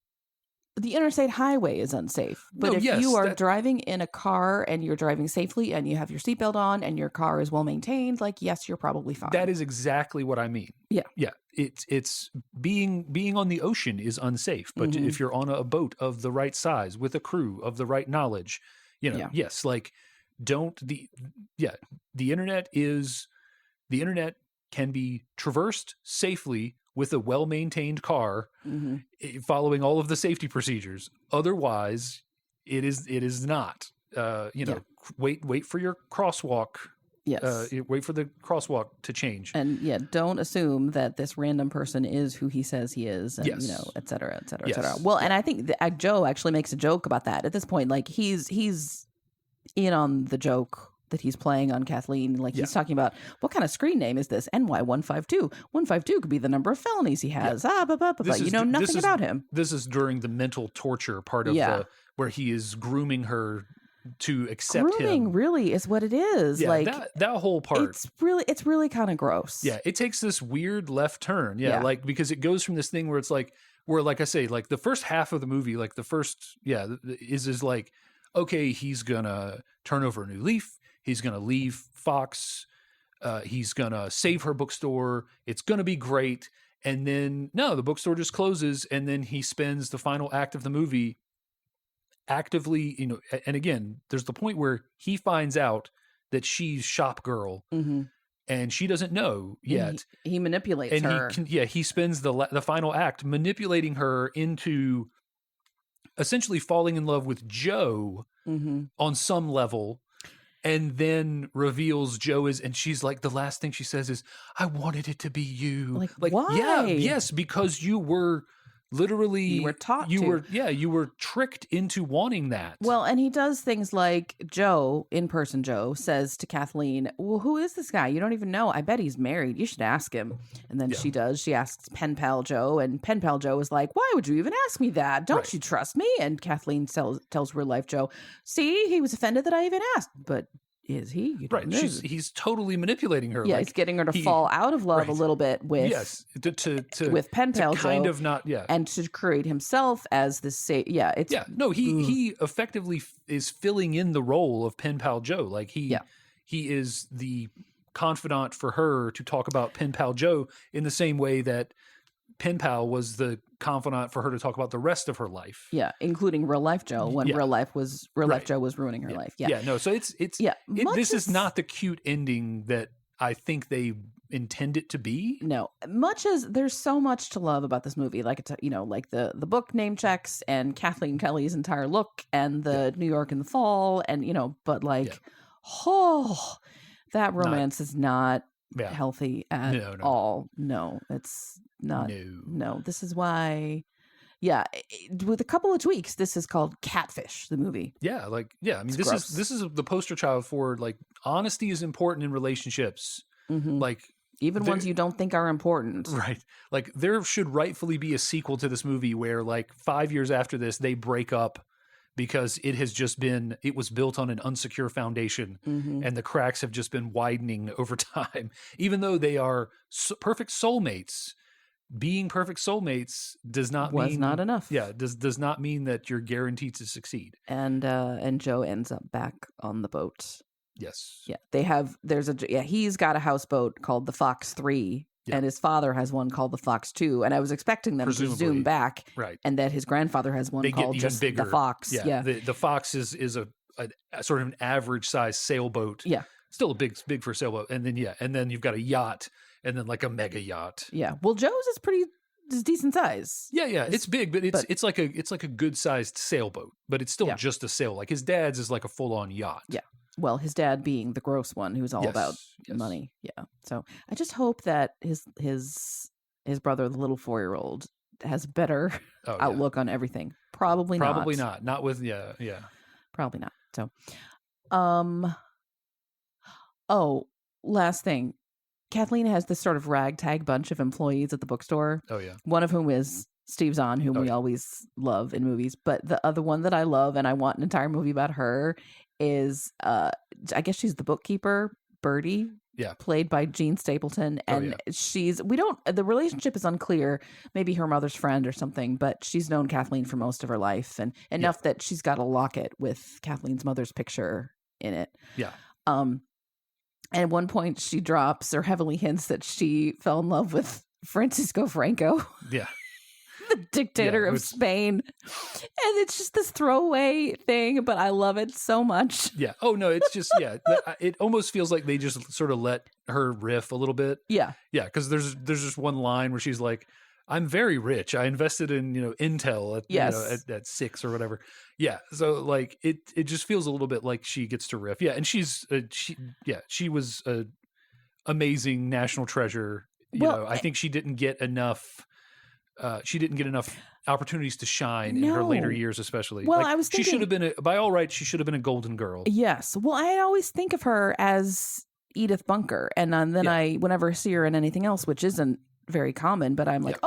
the interstate highway is unsafe. But you are driving in a car and you're driving safely and you have your seatbelt on and your car is well maintained, like, yes, you're probably fine. That is exactly what I mean. Yeah. Yeah. It's being on the ocean is unsafe. But if you're on a boat of the right size with a crew of the right knowledge, yes, like the internet can be traversed safely with a well-maintained car, following all of the safety procedures. Otherwise, it is not. Wait for your crosswalk. Yes. Wait for the crosswalk to change. And don't assume that this random person is who he says he is, and et cetera, et cetera, et cetera. Well, and I think that Joe actually makes a joke about that at this point. Like he's in on the joke that he's playing on Kathleen. Like he's talking about, what kind of screen name is this? NY152. 152 could be the number of felonies he has. You know nothing about him. This is during the mental torture part of where he is grooming her to accept him. Grooming really is what it is. Yeah, like that whole part. It's really kind of gross. Yeah, it takes this weird left turn. Yeah, like because it goes from this thing where it's like I say, like the first half of the movie, like the first is like, okay, he's gonna turn over a new leaf. He's going to leave Fox. He's going to save her bookstore. It's going to be great. And then, no, the bookstore just closes. And then he spends the final act of the movie actively, and again, there's the point where he finds out that she's shop girl and she doesn't know yet. He manipulates her. He spends the final act manipulating her into essentially falling in love with Joe on some level. And then reveals Joe is, and she's like, the last thing she says is, I wanted it to be you. Like why? Yeah, yes, because you were literally, you were taught you were tricked into wanting that. Well, and he does things like Joe, in-person Joe, says to Kathleen, well, who is this guy? You don't even know. I bet he's married. You should ask him. And then she asks Pen Pal Joe, and Pen Pal Joe is like, why would you even ask me that? Don't you trust me? And Kathleen tells real life Joe, see, he was offended that I even asked, but is he? Right. He's totally manipulating her. Yeah, he's getting her to fall out of love a little bit with with Pen Pal Joe, kind of not and to create himself as the he effectively is filling in the role of Pen Pal Joe. Like he is the confidant for her to talk about Pen Pal Joe in the same way that Pen Pal was the confidant for her to talk about the rest of her life. Yeah, including real life Joe when real life Joe was ruining her life. Yeah. Yeah, no, so this is not the cute ending that I think they intend it to be. No, much as there's so much to love about this movie, like like the book name checks and Kathleen Kelly's entire look and the New York in the fall, and but that romance is not healthy at all. No, it's not. No, this is why. Yeah, with a couple of tweaks, this is called Catfish, the movie. Yeah, I mean, this is the poster child for like honesty is important in relationships. Mm-hmm. Like even ones you don't think are important. Right. Like there should rightfully be a sequel to this movie where like 5 years after this, they break up because it was built on an unsecure foundation and the cracks have just been widening over time. Even though they are perfect soulmates, being perfect soulmates was not enough. Yeah, does not mean that you're guaranteed to succeed. And Joe ends up back on the boat. Yes. Yeah. He's got a houseboat called the Fox 3 and his father has one called the Fox 2. And I was expecting them to zoom back, right? And that his grandfather has one called just bigger. The Fox. Yeah. The Fox is a sort of an average size sailboat. Yeah. Still big for a sailboat. And then you've got a yacht and then like a mega yacht. Yeah. Well, Joe's is decent size. Yeah. It's big, but it's like a good sized sailboat, but it's still just a sail. Like his dad's is like a full on yacht. Yeah. Well, his dad being the gross one who's all about money. Yeah. So I just hope that his brother, the little 4-year-old, has better outlook on everything. Probably not. Not with Probably not. So last thing. Kathleen has this sort of ragtag bunch of employees at the bookstore. Oh yeah. One of whom is Steve Zahn, whom we always love in movies. But the other one that I love and I want an entire movie about her is I guess she's the bookkeeper, Birdie. Yeah. Played by Jean Stapleton. And the relationship is unclear. Maybe her mother's friend or something, but she's known Kathleen for most of her life and enough that she's got a locket with Kathleen's mother's picture in it. Yeah. And at one point she drops or heavily hints that she fell in love with Francisco Franco. Yeah. The dictator of Spain. And it's just this throwaway thing, but I love it so much. Yeah. Oh, no, it's just, it almost feels like they just sort of let her riff a little bit. Yeah. Yeah, because there's just one line where she's like, I'm very rich. I invested in, Intel at 6 or whatever. Yeah. So like it just feels a little bit like she gets to riff. Yeah. And she was a amazing national treasure. I think she didn't get enough opportunities to shine in her later years, especially. Well, I was thinking she should have been by all rights, she should have been a Golden Girl. Yes. Well, I always think of her as Edith Bunker. And then I, whenever I see her in anything else, which isn't very common, but I'm like,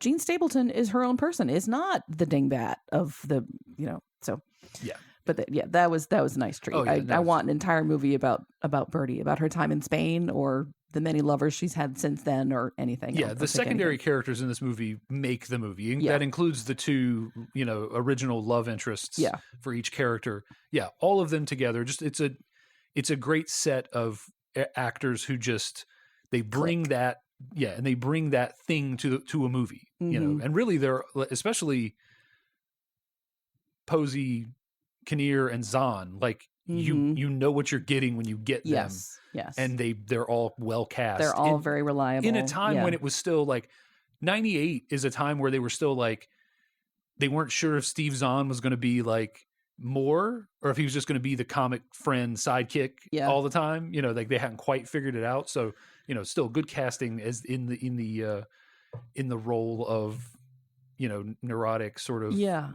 Jean Stapleton is her own person, is not the dingbat of the, so. Yeah. But that was a nice treat. I want an entire movie about Birdie, about her time in Spain or the many lovers she's had since then or anything. Yeah, the secondary characters in this movie make the movie. Yeah. That includes the two, original love interests for each character. Yeah, all of them together. Just it's a great set of actors who just they bring that and they bring that thing to a movie, and really they're especially Posey, Kinnear, and Zahn, like you know what you're getting when you get them. Yes. And they're all well cast. They're all very reliable. In a time when it was still like 98 is a time where they were still like they weren't sure if Steve Zahn was going to be like more or if he was just going to be the comic friend sidekick all the time. Like they hadn't quite figured it out. So, still good casting as in the role of neurotic sort of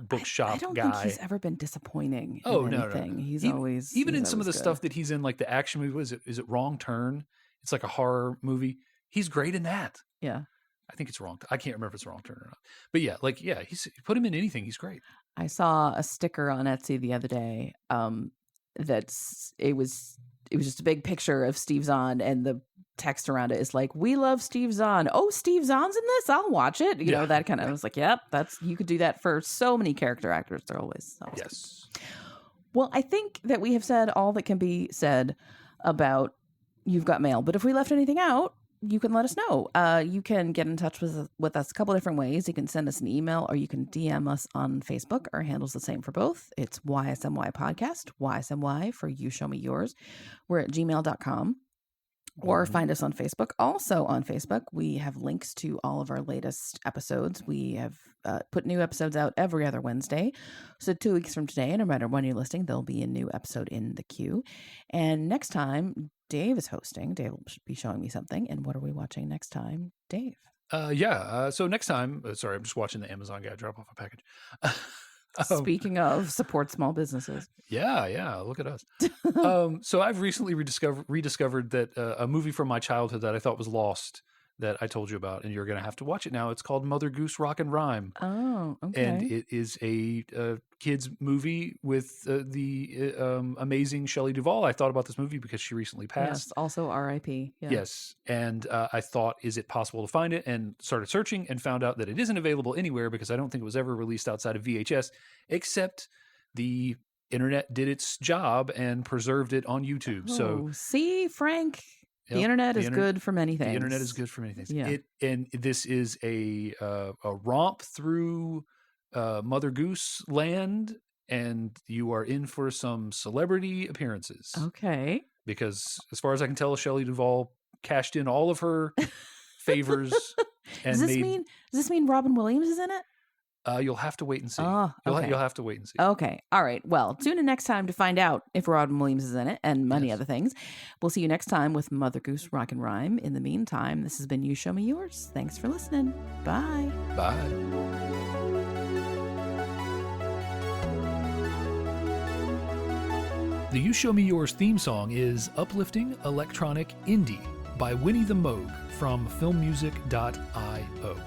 bookshop guy. I don't think he's ever been disappointing in anything. No. He's always in some of the stuff that he's in, like the action movie. Is it Wrong Turn? It's like a horror movie. He's great in that. Yeah. I think it's Wrong. I can't remember if it's Wrong Turn or not. But he's put him in anything. He's great. I saw a sticker on Etsy the other day. It was just a big picture of Steve Zahn, and the text around it is like, "We love Steve Zahn." Oh, Steve Zahn's in this? I'll watch it. You know, that kind of. I was like, "Yep, you could do that for so many character actors. They're always yes." Good. Well, I think that we have said all that can be said about You've Got Mail. But if we left anything out, you can let us know. You can get in touch with us a couple different ways. You can send us an email or you can DM us on Facebook. Our handle's the same for both. It's YSMY Podcast, YSMY for You Show Me Yours. We're at gmail.com. Or find us on Facebook. Also on Facebook, we have links to all of our latest episodes. We have put new episodes out every other Wednesday. So 2 weeks from today, no matter when you're listening, there'll be a new episode in the queue. And next time, Dave is hosting. Dave will be showing me something. And what are we watching next time, Dave? So next time, sorry, I'm just watching the Amazon guy drop off a package. Speaking of support small businesses. Yeah. Look at us. So I've recently rediscovered that a movie from my childhood that I thought was lost that I told you about, and you're going to have to watch it now. It's called Mother Goose Rock and Rhyme. Oh, okay. And it is a kids movie with the amazing Shelley Duvall. I thought about this movie because she recently passed. Yes, also R.I.P. Yeah. Yes. And I thought, is it possible to find it? And started searching and found out that it isn't available anywhere because I don't think it was ever released outside of VHS, except the internet did its job and preserved it on YouTube. So see, Frank, the internet is good for many things. The internet is good for many things. Yeah. And this is a romp through Mother Goose land, and you are in for some celebrity appearances. Okay. Because as far as I can tell, Shelley Duvall cashed in all of her favors. And does this mean Robin Williams is in it? You'll have to wait and see. Oh, okay. You'll have to wait and see. Okay. All right. Well, tune in next time to find out if Robin Williams is in it and many other things. We'll see you next time with Mother Goose Rock and Rhyme. In the meantime, this has been You Show Me Yours. Thanks for listening. Bye. Bye. The You Show Me Yours theme song is Uplifting Electronic Indie by Winnie the Moog from filmmusic.io.